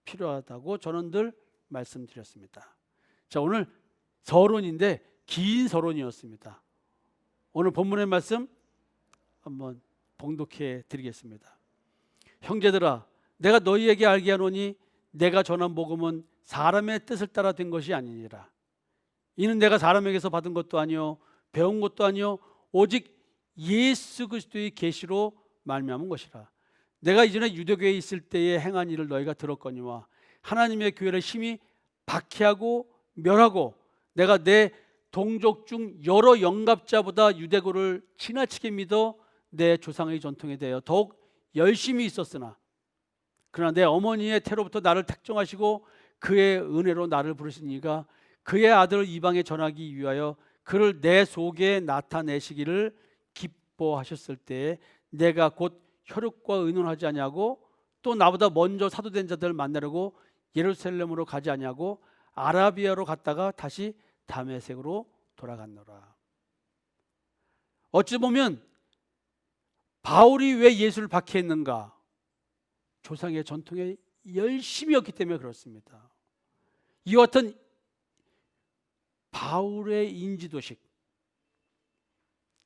필요하다고 저는 늘 말씀드렸습니다. 자, 오늘 서론인데 긴 서론이었습니다. 오늘 본문의 말씀 한번 봉독해 드리겠습니다. 형제들아, 내가 너희에게 알게 하노니 내가 전한 복음은 사람의 뜻을 따라 된 것이 아니니라. 이는 내가 사람에게서 받은 것도 아니요 배운 것도 아니요 오직 예수 그리스도의 계시로 말미암은 것이라. 내가 이전에 유대교회에 있을 때에 행한 일을 너희가 들었거니와 하나님의 교회를 심히 박해하고 멸하고 내가 내 동족 중 여러 영갑자보다 유대교를 지나치게 믿어 내 조상의 전통에 대하여 더욱 열심히 있었으나 그러나 내 어머니의 태로부터 나를 택정하시고 그의 은혜로 나를 부르신 이가 그의 아들을 이방에 전하기 위하여 그를 내 속에 나타내시기를 기뻐하셨을 때에 내가 곧 혈육과 의논하지 아니하고 또 나보다 먼저 사도된 자들을 만나려고 예루살렘으로 가지 아니하고 아라비아로 갔다가 다시 다메섹으로 돌아갔노라. 어찌 보면 바울이 왜 예수를 박해했는가? 조상의 전통에 열심이었기 때문에 그렇습니다. 이와 같은 바울의 인지도식,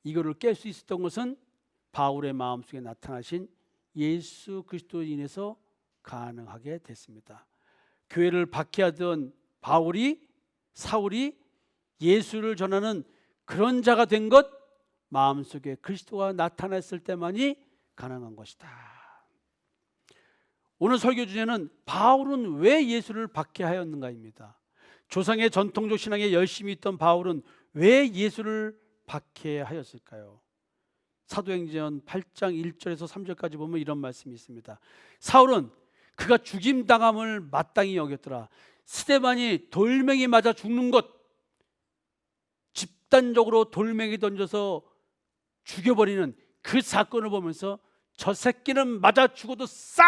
이거를 깰 수 있었던 것은 바울의 마음속에 나타나신 예수 그리스도로 인해서 가능하게 됐습니다. 교회를 박해하던 사울이 예수를 전하는 그런 자가 된 것, 마음속에 그리스도가 나타났을 때만이 가능한 것이다. 오늘 설교 주제는 바울은 왜 예수를 박해하였는가입니다. 조상의 전통적 신앙에 열심히 있던 바울은 왜 예수를 박해하였을까요? 사도행전 8장 1절에서 3절까지 보면 이런 말씀이 있습니다. 사울은 그가 죽임당함을 마땅히 여겼더라. 스데반이 돌멩이 맞아 죽는 것, 집단적으로 돌멩이 던져서 죽여버리는 그 사건을 보면서 저 새끼는 맞아 죽어도 싸!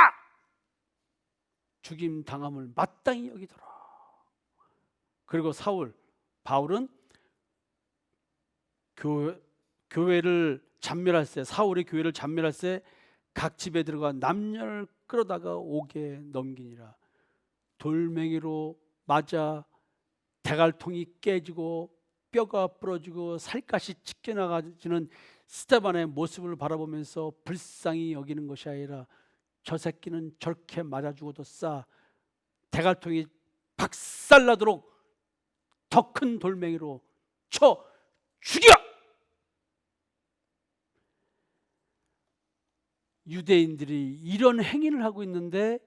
죽임당함을 마땅히 여기더라. 그리고 바울은 교회를 잔멸할 때, 사울이 교회를 잔멸할 때 각 집에 들어가 남녀를 끌어다가 옥에 넘기니라. 돌멩이로 맞아 대갈통이 깨지고 뼈가 부러지고 살갗이 찢겨나가지는 스데반의 모습을 바라보면서 불쌍히 여기는 것이 아니라 저 새끼는 저렇게 맞아 죽어도 싸, 대갈통이 박살나도록 더 큰 돌멩이로 쳐 죽여! 유대인들이 이런 행위를 하고 있는데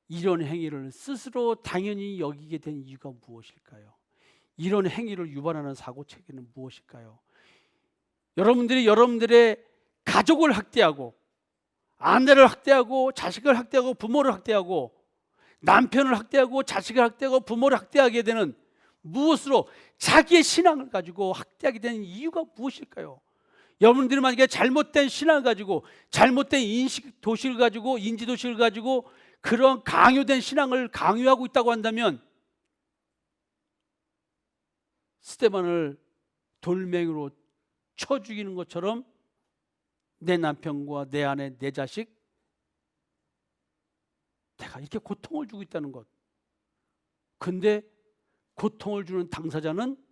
이런 행위를 스스로 당연히 여기게 된 이유가 무엇일까요? 이런 행위를 유발하는 사고체계는 무엇일까요? 여러분들이 여러분들의 가족을 학대하고 아내를 학대하고 자식을 학대하고 부모를 학대하고 남편을 학대하고 자식을 학대하고 부모를 학대하게 되는, 무엇으로? 자기의 신앙을 가지고 학대하게 되는 이유가 무엇일까요? 여러분들이 만약에 잘못된 신앙을 가지고 잘못된 인지도식을 가지고 그런 강요된 신앙을 강요하고 있다고 한다면 스데반을 돌멩이로 쳐 죽이는 것처럼 내 남편과 내 아내, 내 자식, 내가 이렇게 고통을 주고 있다는 것. 근데 고통을 주는 당사자는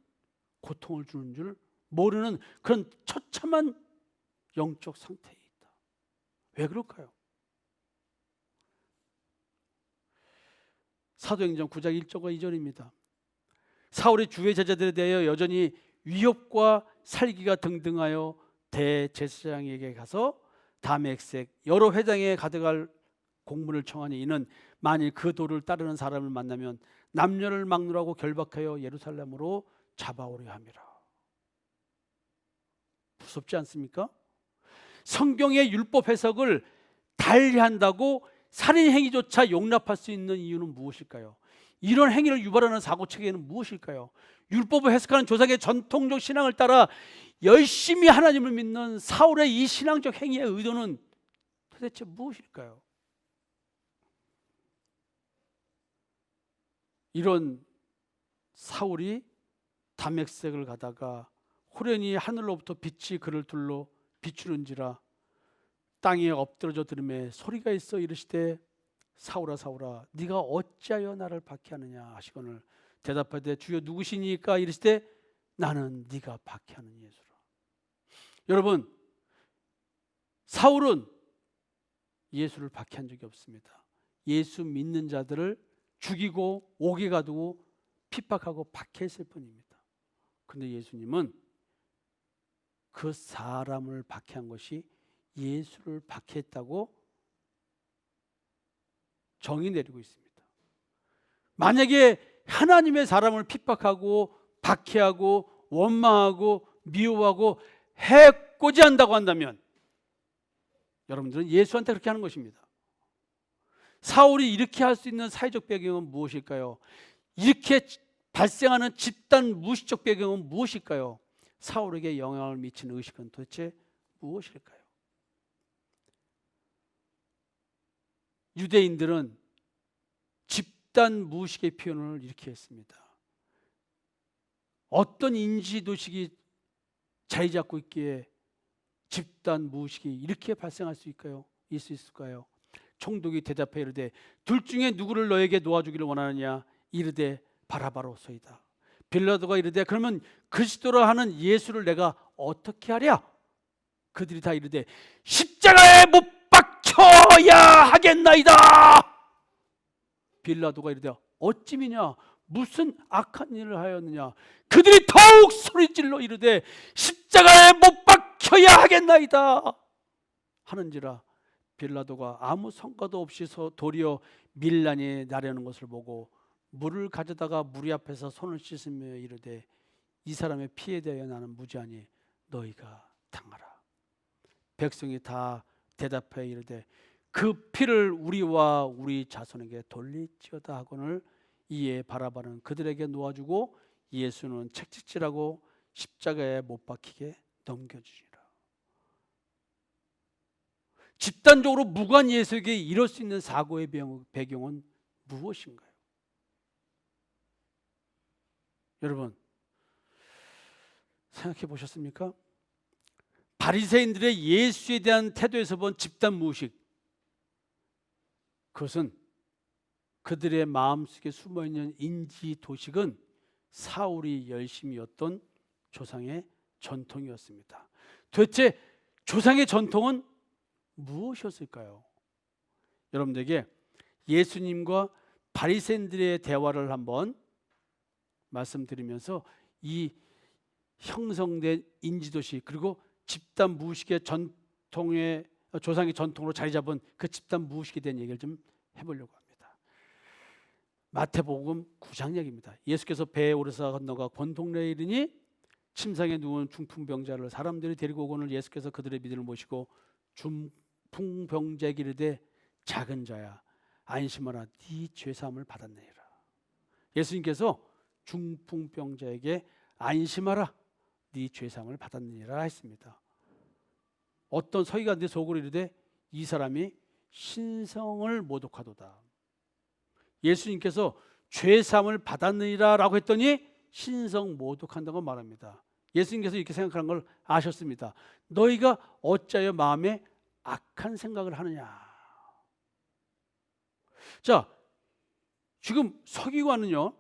고통을 주는 줄 모르는 그런 처참한 영적 상태에 있다. 왜 그럴까요? 사도행전 9장 1절과 2절입니다. 사울이 주의 제자들에 대하여 여전히 위협과 살기가 등등하여 대제사장에게 가서 다메섹 여러 회당에 가져갈 공문을 청하니 이는 만일 그 도를 따르는 사람을 만나면 남녀를 막론하고 결박하여 예루살렘으로 잡아오려 함이라. 무섭지 않습니까? 성경의 율법 해석을 달리한다고 살인 행위조차 용납할 수 있는 이유는 무엇일까요? 이런 행위를 유발하는 사고체계는 무엇일까요? 율법을 해석하는 조상의 전통적 신앙을 따라 열심히 하나님을 믿는 사울의 이 신앙적 행위의 의도는 도대체 무엇일까요? 이런 사울이 다메섹을 가다가 호련히 하늘로부터 빛이 그를 둘러 비추는지라 땅에 엎드러져 들음에 소리가 있어 이르시되 사울아 사울아 네가 어찌하여 나를 박해하느냐 하시거늘 대답하되 주여 누구시니까 이르시되 나는 네가 박해하는 예수라. 여러분, 사울은 예수를 박해한 적이 없습니다. 예수 믿는 자들을 죽이고 옥에 가두고 핍박하고 박해했을 뿐입니다. 그런데 예수님은 그 사람을 박해한 것이 예수를 박해했다고 정의 내리고 있습니다. 만약에 하나님의 사람을 핍박하고 박해하고 원망하고 미워하고 해코지 한다고 한다면 여러분들은 예수한테 그렇게 하는 것입니다. 사울이 이렇게 할 수 있는 사회적 배경은 무엇일까요? 이렇게 발생하는 집단 무시적 배경은 무엇일까요? 사울에게 영향을 미치는 의식은 도대체 무엇일까요? 유대인들은 집단 무의식의 표현을 이렇게 했습니다. 어떤 인지도식이 자리 잡고 있기에 집단 무의식이 이렇게 발생할 수 있을까요? 총독이 대답해 이르되 둘 중에 누구를 너에게 놓아주기를 원하느냐 이르되 바라바로소이다. 빌라도가 이르되 그러면 그리스도라 하는 예수를 내가 어떻게 하랴? 그들이 다 이르되 십자가에 못 박혀야 하겠나이다. 빌라도가 이르되 어찌미냐 무슨 악한 일을 하였느냐? 그들이 더욱 소리질러 이르되 십자가에 못 박혀야 하겠나이다 하는지라. 빌라도가 아무 성과도 없이 도리어 밀란이 나려는 것을 보고 물을 가져다가 무리 앞에서 손을 씻으며 이르되 이 사람의 피에 대하여 나는 무죄하니 너희가 당하라. 백성이 다 대답하여 이르되 그 피를 우리와 우리 자손에게 돌릴지어다 하거늘 이에 바라바는 그들에게 놓아주고 예수는 책찍질하고 십자가에 못 박히게 넘겨주시라. 집단적으로 무관 예수에게 이럴 수 있는 사고의 배경은 무엇인가요? 여러분 생각해 보셨습니까? 바리새인들의 예수에 대한 태도에서 본 집단 무의식, 그것은 그들의 마음속에 숨어있는 인지 도식은 사울이 열심이었던 조상의 전통이었습니다. 도대체 조상의 전통은 무엇이었을까요? 여러분들에게 예수님과 바리새인들의 대화를 한번 말씀드리면서 이 형성된 인지도식 그리고 집단 무의식의 전통의 조상의 전통으로 자리 잡은 그 집단 무의식에 대한 얘기를 좀 해보려고 합니다. 마태복음 9장 얘기입니다. 예수께서 배에 오르사 건너가 권동네에 이르니 침상에 누운 중풍병자를 사람들이 데리고 오거늘 예수께서 그들의 믿음을 모시고 중풍병자에게 이르되 작은 자야 안심하라 네 죄사함을 받았느니라. 예수님께서 중풍병자에게 안심하라 네 죄사함을 받았느니라 했습니다. 어떤 서기관들이 속으로 이르되 이 사람이 신성을 모독하도다. 예수님께서 죄사함을 받았느니라 라고 했더니 신성 모독한다고 말합니다. 예수님께서 이렇게 생각하는 걸 아셨습니다. 너희가 어찌하여 마음에 악한 생각을 하느냐. 자, 지금 서기관은요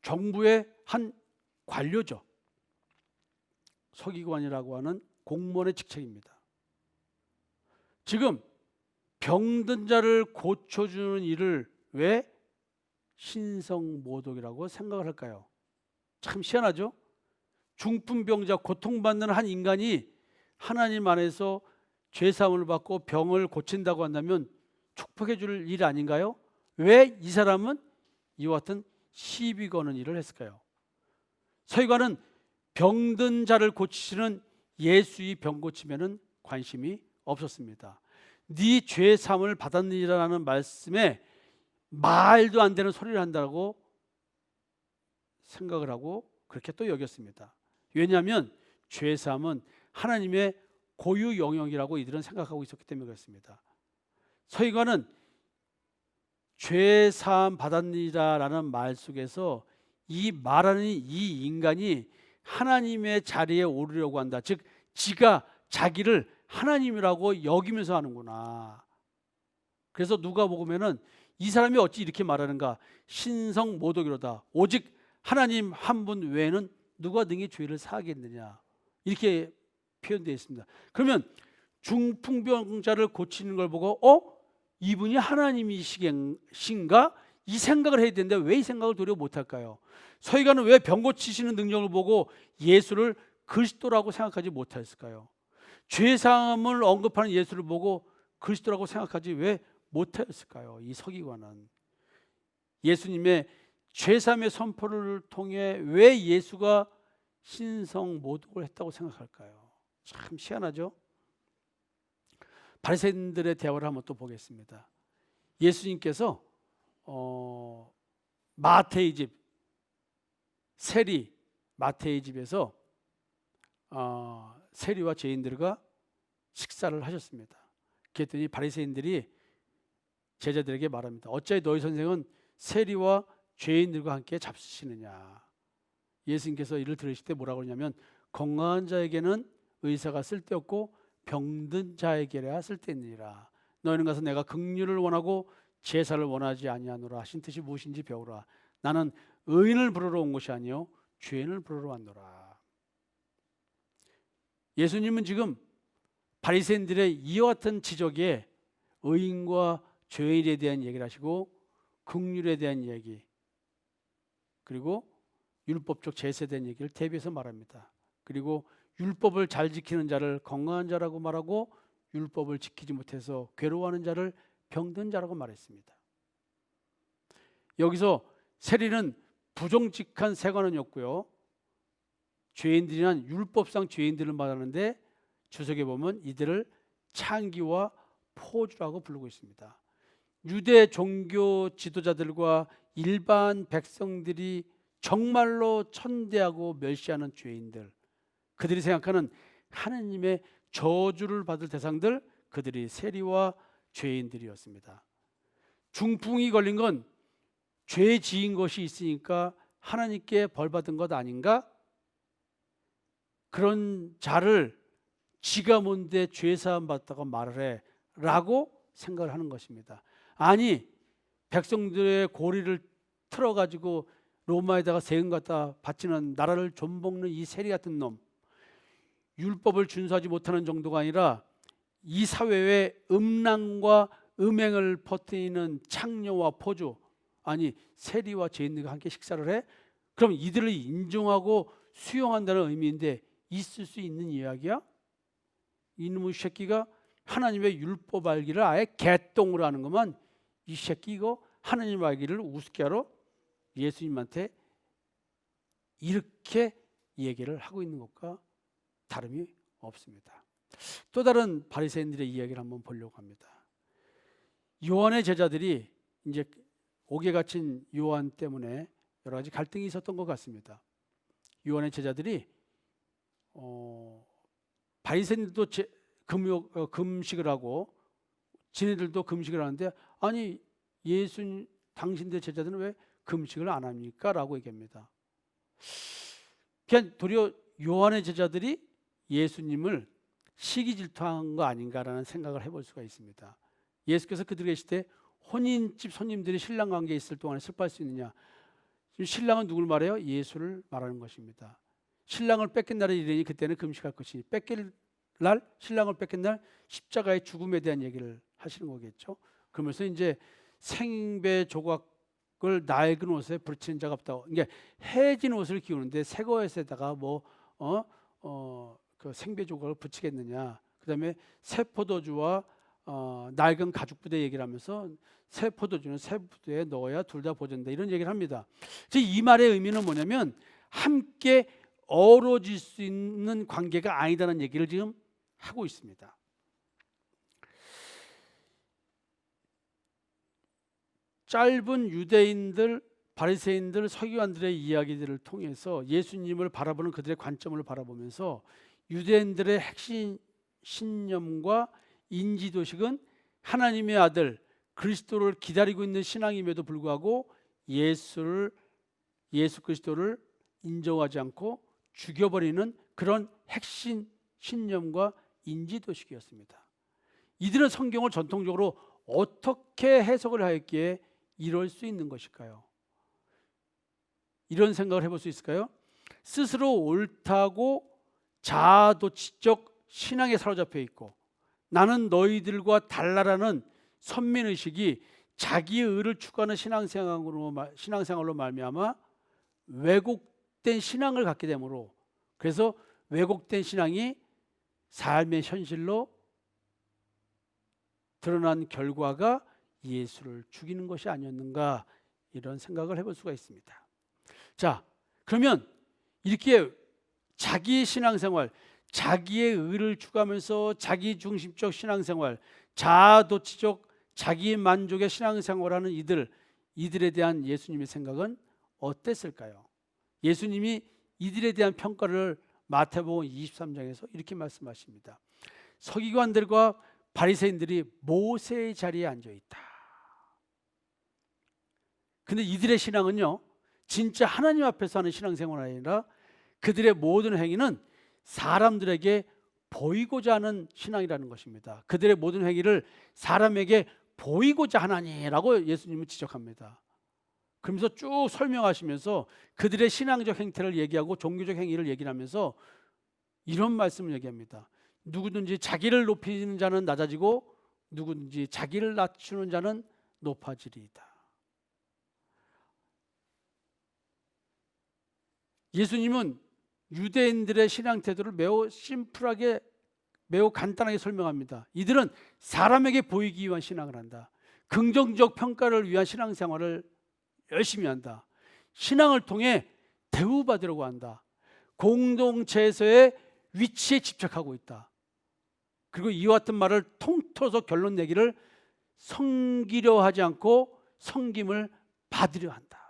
정부의 한 관료죠. 서기관이라고 하는 공무원의 직책입니다. 지금 병든 자를 고쳐주는 일을 왜 신성모독이라고 생각을 할까요? 참 희한하죠. 중풍병자 고통받는 한 인간이 하나님 안에서 죄사함을 받고 병을 고친다고 한다면 축복해 줄 일 아닌가요? 왜 이 사람은 이와 같은 시비 거는 일을 했을까요? 서기관은 병든 자를 고치시는 예수의 병 고침에는 관심이 없었습니다. 네 죄 사함을 받았느니라는 말씀에 말도 안 되는 소리를 한다고 생각을 하고 그렇게 또 여겼습니다. 왜냐하면 죄 사함은 하나님의 고유 영역이라고 이들은 생각하고 있었기 때문에 그렇습니다. 서기관은 죄 사함 받았느니라라는 말 속에서 이 말하는 이 인간이 하나님의 자리에 오르려고 한다. 즉 지가 자기를 하나님이라고 여기면서 하는구나. 그래서 누가복음에는 이 사람이 어찌 이렇게 말하는가? 신성모독이로다. 오직 하나님 한 분 외에는 누가 능히 죄를 사하겠느냐. 이렇게 표현되어 있습니다. 그러면 중풍병자를 고치는 걸 보고 이분이 하나님이신가? 이 생각을 해야 되는데 왜 이 생각을 도리어 못할까요? 서기관은 왜 병 고치시는 능력을 보고 예수를 그리스도라고 생각하지 못했을까요? 죄사함을 언급하는 예수를 보고 그리스도라고 생각하지 왜 못했을까요? 이 서기관은 예수님의 죄사함의 선포를 통해 왜 예수가 신성모독을 했다고 생각할까요? 참 희한하죠? 바리새인들의 대화를 한번 또 보겠습니다. 예수님께서 마태의 집 세리 마태의 집에서 세리와 죄인들과 식사를 하셨습니다. 그랬더니 바리새인들이 제자들에게 말합니다. 어찌하여 너희 선생은 세리와 죄인들과 함께 잡수시느냐. 예수님께서 이를 들으실 때 뭐라고 그러냐면 건강한 자에게는 의사가 쓸데없고 병든 자에게야 쓸데있느니라. 너희는 가서 내가 긍휼을 원하고 제사를 원하지 아니하노라 하신 뜻이 무엇인지 배우라. 나는 의인을 부르러 온 것이 아니요 죄인을 부르러 왔노라. 예수님은 지금 바리새인들의 이와 같은 지적에 의인과 죄인에 대한 얘기를 하시고 긍휼에 대한 얘기 그리고 율법적 제사에 대한 얘기를 대비해서 말합니다. 그리고 율법을 잘 지키는 자를 건강한 자라고 말하고 율법을 지키지 못해서 괴로워하는 자를 병든 자라고 말했습니다. 여기서 세리는 부정직한 세관원이었고요. 죄인들이란 율법상 죄인들을 말하는데 주석에 보면 이들을 창기와 포주라고 부르고 있습니다. 유대 종교 지도자들과 일반 백성들이 정말로 천대하고 멸시하는 죄인들, 그들이 생각하는 하나님의 저주를 받을 대상들, 그들이 세리와 죄인들이었습니다. 중풍이 걸린 건 죄 지은 것이 있으니까 하나님께 벌 받은 것 아닌가? 그런 자를 지가 뭔데 죄사함 받다가 말을 해 라고 생각을 하는 것입니다. 아니, 백성들의 고리를 틀어가지고 로마에다가 세금 갖다 바치는, 나라를 좀먹는 이 세리 같은 놈, 율법을 준수하지 못하는 정도가 아니라 이 사회에 음란과 음행을 퍼뜨리는 창녀와 포주, 아니 세리와 죄인들과 함께 식사를 해? 그럼 이들을 인정하고 수용한다는 의미인데 있을 수 있는 이야기야? 이놈의 새끼가 하나님의 율법 알기를 아예 개똥으로 하는 것만, 이 새끼 이거 하나님 알기를 우습게 하러 예수님한테 이렇게 얘기를 하고 있는 것과 다름이 없습니다. 또 다른 바리새인들의 이야기를 한번 보려고 합니다. 요한의 제자들이 이제 옥에 갇힌 요한 때문에 여러 가지 갈등이 있었던 것 같습니다. 요한의 제자들이 바리새인들도 금식을 하고 지네들도 금식을 하는데, 아니 예수님 당신들 제자들은 왜 금식을 안 합니까? 라고 얘기합니다. 그냥 도리어 요한의 제자들이 예수님을 시기 질투한 거 아닌가라는 생각을 해볼 수가 있습니다. 예수께서 그들에게 계실 때 혼인집 손님들이 신랑 관계에 있을 동안에 슬퍼할 수 있느냐? 지금 신랑은 누굴 말해요? 예수를 말하는 것입니다. 신랑을 뺏긴 날이 이르니 그때는 금식할 것이니, 뺏길 날, 신랑을 뺏긴 날 십자가의 죽음에 대한 얘기를 하시는 거겠죠. 그러면서 이제 생배 조각을 낡은 옷에 붙이는 자가 없다고, 이게 해진 옷을 기우는데 새 것에다가 그 생배 조각을 붙이겠느냐. 그다음에 새 포도주와 낡은 가죽 부대 얘기를 하면서 새 포도주는 새 부대에 넣어야 둘 다 보존다, 이런 얘기를 합니다. 이 말의 의미는 뭐냐면 함께 어우러질 수 있는 관계가 아니다는 얘기를 지금 하고 있습니다. 짧은 유대인들, 바리새인들, 서기관들의 이야기들을 통해서 예수님을 바라보는 그들의 관점을 바라보면서 유대인들의 핵심 신념과 인지도식은 하나님의 아들 그리스도를 기다리고 있는 신앙임에도 불구하고 예수 그리스도를 인정하지 않고 죽여버리는 그런 핵심 신념과 인지도식이었습니다. 이들은 성경을 전통적으로 어떻게 해석을 하였기에 이럴 수 있는 것일까요? 이런 생각을 해볼 수 있을까요? 스스로 옳다고 자아도취적 신앙에 사로잡혀 있고 나는 너희들과 달라라는 선민의식이 자기의 의를 추구하는 신앙생활로 말미암아 왜곡된 신앙을 갖게 되므로, 그래서 왜곡된 신앙이 삶의 현실로 드러난 결과가 예수를 죽이는 것이 아니었는가, 이런 생각을 해볼 수가 있습니다. 자, 그러면 이렇게 자기의 신앙생활, 자기의 의를 추구하면서 자기 중심적 신앙생활, 자아도취적 자기 만족의 신앙생활하는 이들에 대한 예수님의 생각은 어땠을까요? 예수님이 이들에 대한 평가를 마태복음 23장에서 이렇게 말씀하십니다. 서기관들과 바리새인들이 모세의 자리에 앉아 있다. 근데 이들의 신앙은요, 진짜 하나님 앞에서 하는 신앙생활이 아니라 그들의 모든 행위는 사람들에게 보이고자 하는 신앙이라는 것입니다. 그들의 모든 행위를 사람에게 보이고자 하나니라고 예수님은 지적합니다. 그러면서 쭉 설명하시면서 그들의 신앙적 행태를 얘기하고 종교적 행위를 얘기를 하면서 이런 말씀을 얘기합니다. 누구든지 자기를 높이는 자는 낮아지고 누구든지 자기를 낮추는 자는 높아지리이다. 예수님은 유대인들의 신앙 태도를 매우 심플하게, 매우 간단하게 설명합니다. 이들은 사람에게 보이기 위한 신앙을 한다. 긍정적 평가를 위한 신앙생활을 열심히 한다. 신앙을 통해 대우받으려고 한다. 공동체에서의 위치에 집착하고 있다. 그리고 이와 같은 말을 통틀어서 결론 내기를 섬기려 하지 않고 섬김을 받으려 한다.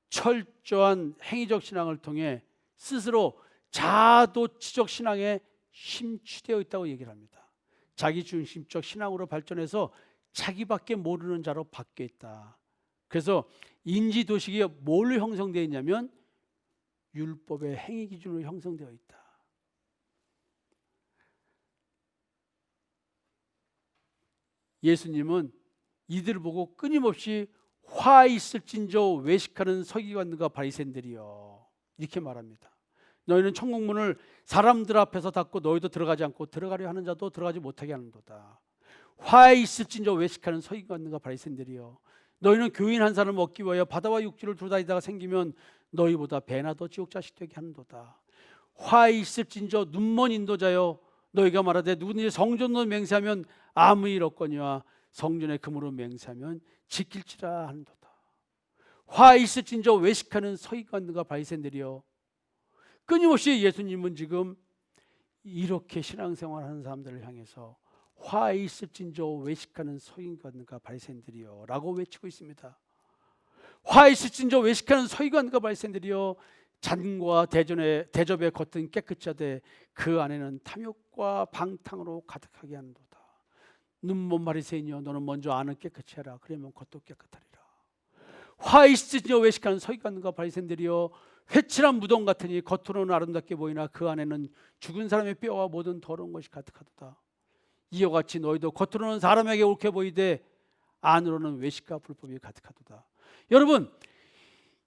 철저한 행위적 신앙을 통해 스스로 자아도취적 신앙에 심취되어 있다고 얘기를 합니다. 자기 중심적 신앙으로 발전해서 자기밖에 모르는 자로 바뀌어 있다. 그래서 인지도식이 뭘로 형성되어 있냐면 율법의 행위 기준으로 형성되어 있다. 예수님은 이들을 보고 끊임없이 화 있을진저 외식하는 서기관들과 바리새인들이여 이렇게 말합니다. 너희는 천국문을 사람들 앞에서 닫고 너희도 들어가지 않고 들어가려 하는 자도 들어가지 못하게 하는도다. 화 있을진저 외식하는 서기관들과 바리새인들이여 너희는 교인 한 사람을 얻기 위하여 바다와 육지를 두루다니다가 생기면 너희보다 배나 더 지옥 자식 되게 하는도다. 화 있을진저 눈먼 인도자여 너희가 말하되 누구든지 성전으로 맹세하면 아무 일 없거니와 성전의 금으로 맹세하면 지킬지라 하는도다. 화 있을진저 외식하는 서기관들과 바리새인들이여 끊임없이 예수님은 지금 이렇게 신앙생활하는 사람들을 향해서 화 있을진저 외식하는 서기관들과 바리새인들이여 라고 외치고 있습니다. 화 있을진저 외식하는 서기관들과 바리새인들이여 잔과 대접의 겉은 깨끗이 하되 그 안에는 탐욕과 방탕으로 가득하게 하는도다. 눈먼 바리새인이여 너는 먼저 안을 깨끗이 해라. 그러면 겉도 깨끗하리라. 화 있을진저 외식하는 서기관들과 바리새인들이여 회칠한 무덤 같으니 겉으로는 아름답게 보이나 그 안에는 죽은 사람의 뼈와 모든 더러운 것이 가득하도다. 이와 같이 너희도 겉으로는 사람에게 옳게 보이되 안으로는 외식과 불법이 가득하도다.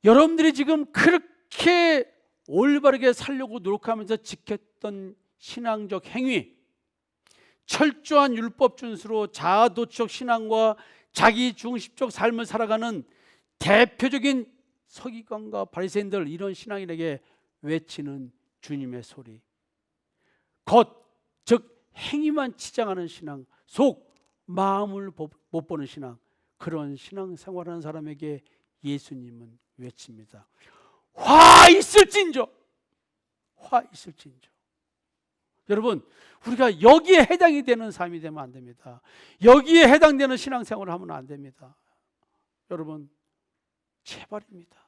여러분들이 지금 그렇게 올바르게 살려고 노력하면서 지켰던 신앙적 행위, 철저한 율법 준수로 자아도취적 신앙과 자기중심적 삶을 살아가는 대표적인 서기관과 바리새인들, 이런 신앙인에게 외치는 주님의 소리, 즉 행위만 치장하는 신앙, 속 마음을 못 보는 신앙, 그런 신앙생활하는 사람에게 예수님은 외칩니다. 화 있을진저, 화 있을진저. 여러분, 우리가 여기에 해당이 되는 삶이 되면 안 됩니다. 여기에 해당되는 신앙생활을 하면 안 됩니다. 여러분, 제발입니다.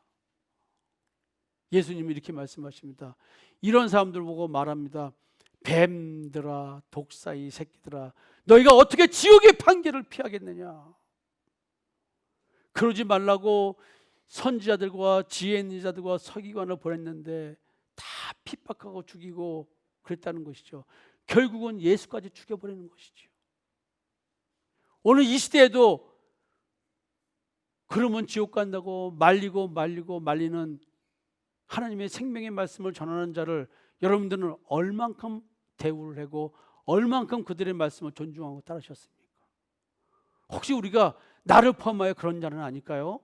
예수님이 이렇게 말씀하십니다. 이런 사람들 보고 말합니다. 뱀들아, 독사의 새끼들아, 너희가 어떻게 지옥의 판결을 피하겠느냐. 그러지 말라고 선지자들과 지혜 있는 자들과 서기관을 보냈는데 다 핍박하고 죽이고 그랬다는 것이죠. 결국은 예수까지 죽여버리는 것이죠. 오늘 이 시대에도 그러면 지옥 간다고 말리는 하나님의 생명의 말씀을 전하는 자를 여러분들은 얼만큼 대우를 하고 얼만큼 그들의 말씀을 존중하고 따르셨습니까? 혹시 우리가 나를 포함하여 그런 자는 아닐까요?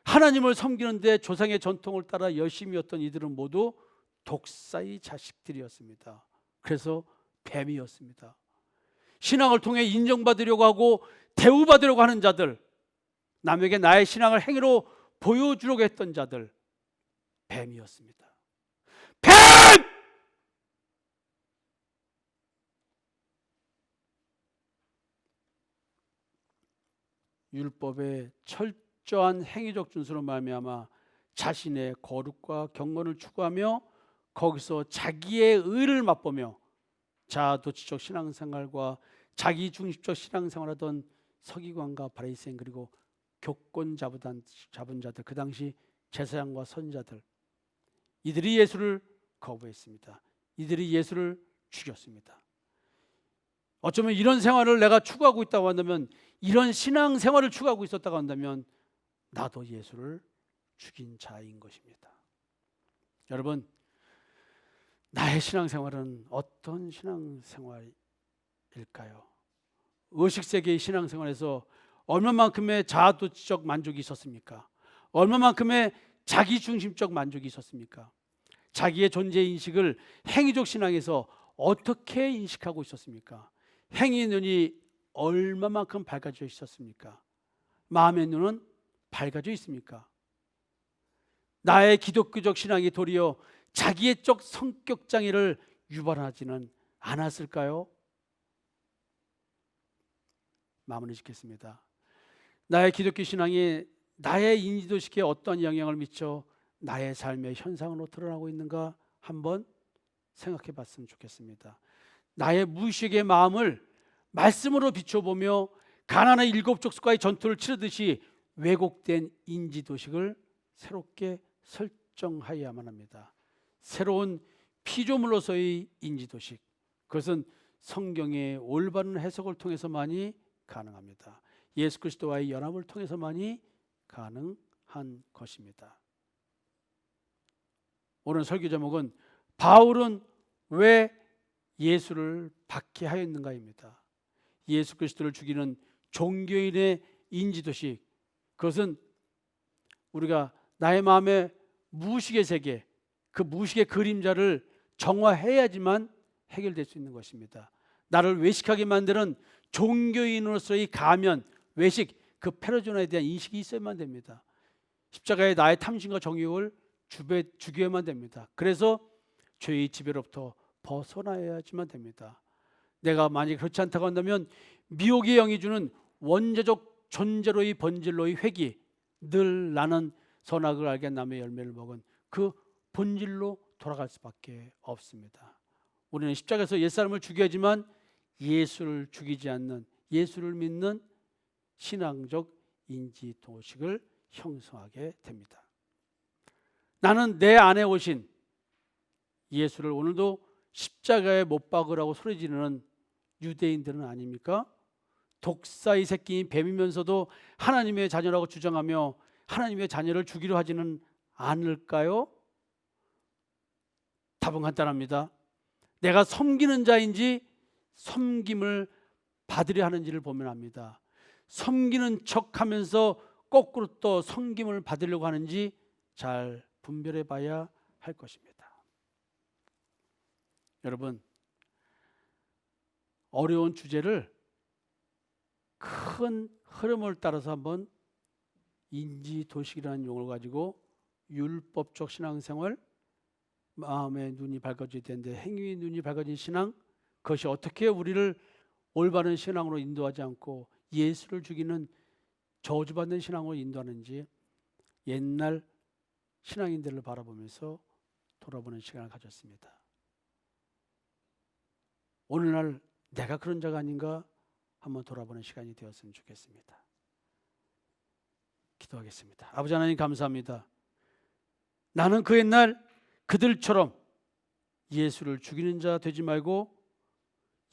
하나님을 섬기는데 조상의 전통을 따라 열심히 했던 이들은 모두 독사의 자식들이었습니다. 그래서 뱀이었습니다. 신앙을 통해 인정받으려고 하고 대우받으려고 하는 자들, 남에게 나의 신앙을 행위로 보여주려고 했던 자들, 뱀이었습니다. 뱀! 율법의 철저한 행위적 준수로 말미암아 자신의 거룩과 경건을 추구하며 거기서 자기의 의를 맛보며 자아도취적 신앙생활과 자기중심적 신앙생활하던 서기관과 바리새인 그리고 교권 잡은 자들, 그 당시 제사장과 선지자들, 이들이 예수를 거부했습니다. 이들이 예수를 죽였습니다. 어쩌면 이런 생활을 내가 추구하고 있다고 한다면, 이런 신앙생활을 추구하고 있었다고 한다면 나도 예수를 죽인 자인 것입니다. 여러분, 나의 신앙생활은 어떤 신앙생활일까요? 의식세계의 신앙생활에서 얼마만큼의 자아도취적 만족이 있었습니까? 얼마만큼의 자기중심적 만족이 있었습니까? 자기의 존재 인식을 행위적 신앙에서 어떻게 인식하고 있었습니까? 행위의 눈이 얼마만큼 밝아져 있었습니까? 마음의 눈은 밝아져 있습니까? 나의 기독교적 신앙이 도리어 자기의 적 성격 장애를 유발하지는 않았을까요? 마무리 짓겠습니다. 나의 기독교 신앙이 나의 인지도식에 어떤 영향을 미쳐 나의 삶의 현상으로 드러나고 있는가 한번 생각해 봤으면 좋겠습니다. 나의 무의식의 마음을 말씀으로 비춰보며 가나안의 7 족속과의 전투를 치르듯이 왜곡된 인지 도식을 새롭게 설정하여야만 합니다. 새로운 피조물로서의 인지 도식, 그것은 성경의 올바른 해석을 통해서만이 가능합니다. 예수 그리스도와의 연합을 통해서만이 가능한 것입니다. 오늘 설교 제목은 바울은 왜 예수를 박해하였는가입니다. 예수 그리스도를 죽이는 종교인의 인지도식, 그것은 우리가 나의 마음의 무의식의 세계, 그 무의식의 그림자를 정화해야지만 해결될 수 있는 것입니다. 나를 외식하게 만드는 종교인으로서의 가면, 외식, 그 페르소나에 대한 인식이 있어야만 됩니다. 십자가에 나의 탐심과 정욕을 죽여야만 됩니다. 그래서 죄의 지배로부터 벗어나야지만 됩니다. 내가 만약에 그렇지 않다고 한다면 미혹의 영이 주는 원죄적 존재로의 본질로의 회귀, 늘 나는 선악을 알게 남의 열매를 먹은 그 본질로 돌아갈 수밖에 없습니다. 우리는 십자가에서 옛사람을 죽여야지만 예수를 죽이지 않는, 예수를 믿는 신앙적 인지도식을 형성하게 됩니다. 나는 내 안에 오신 예수를 오늘도 십자가에 못 박으라고 소리 지르는 유대인들은 아닙니까? 독사의 새끼인 뱀이면서도 하나님의 자녀라고 주장하며 하나님의 자녀를 죽이려 하지는 않을까요? 답은 간단합니다. 내가 섬기는 자인지 섬김을 받으려 하는지를 보면 압니다. 섬기는 척하면서 거꾸로 또 섬김을 받으려고 하는지 잘 분별해 봐야 할 것입니다. 여러분, 어려운 주제를 큰 흐름을 따라서 한번 인지도식이라는 용어를 가지고 율법적 신앙생활, 마음의 눈이 밝아져야 되는데 행위의 눈이 밝아진 신앙, 그것이 어떻게 우리를 올바른 신앙으로 인도하지 않고 예수를 죽이는 저주받는 신앙으로 인도하는지 옛날 신앙인들을 바라보면서 돌아보는 시간을 가졌습니다. 오늘날 내가 그런 자가 아닌가 한번 돌아보는 시간이 되었으면 좋겠습니다. 기도하겠습니다. 아버지 하나님 감사합니다. 나는 그 옛날 그들처럼 예수를 죽이는 자 되지 말고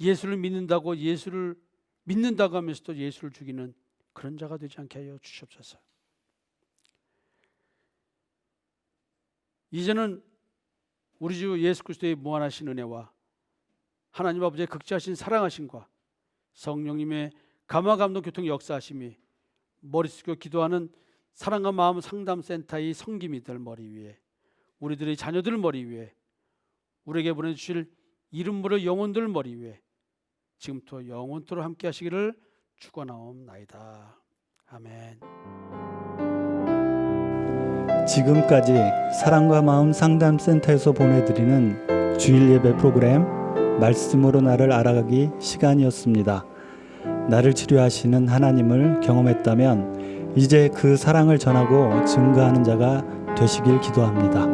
예수를 믿는다고 하면서도 예수를 죽이는 그런 자가 되지 않게 하여 주시옵소서. 이제는 우리 주 예수 그리스도의 무한하신 은혜와 하나님 아버지의 극지하신 사랑하심과 성령님의 감화감동 교통 역사하심이 머리 숙여 기도하는 사랑과 마음 상담센터의 성김이들 머리 위에, 우리들의 자녀들 머리 위에, 우리에게 보내주실 이름 모를 영혼들 머리 위에 지금부터 영원토록 함께 하시기를 축원하옵나이다. 아멘. 지금까지 사랑과 마음 상담센터에서 보내드리는 주일 예배 프로그램 말씀으로 나를 알아가기 시간이었습니다. 나를 치료하시는 하나님을 경험했다면 이제 그 사랑을 전하고 증거하는 자가 되시길 기도합니다.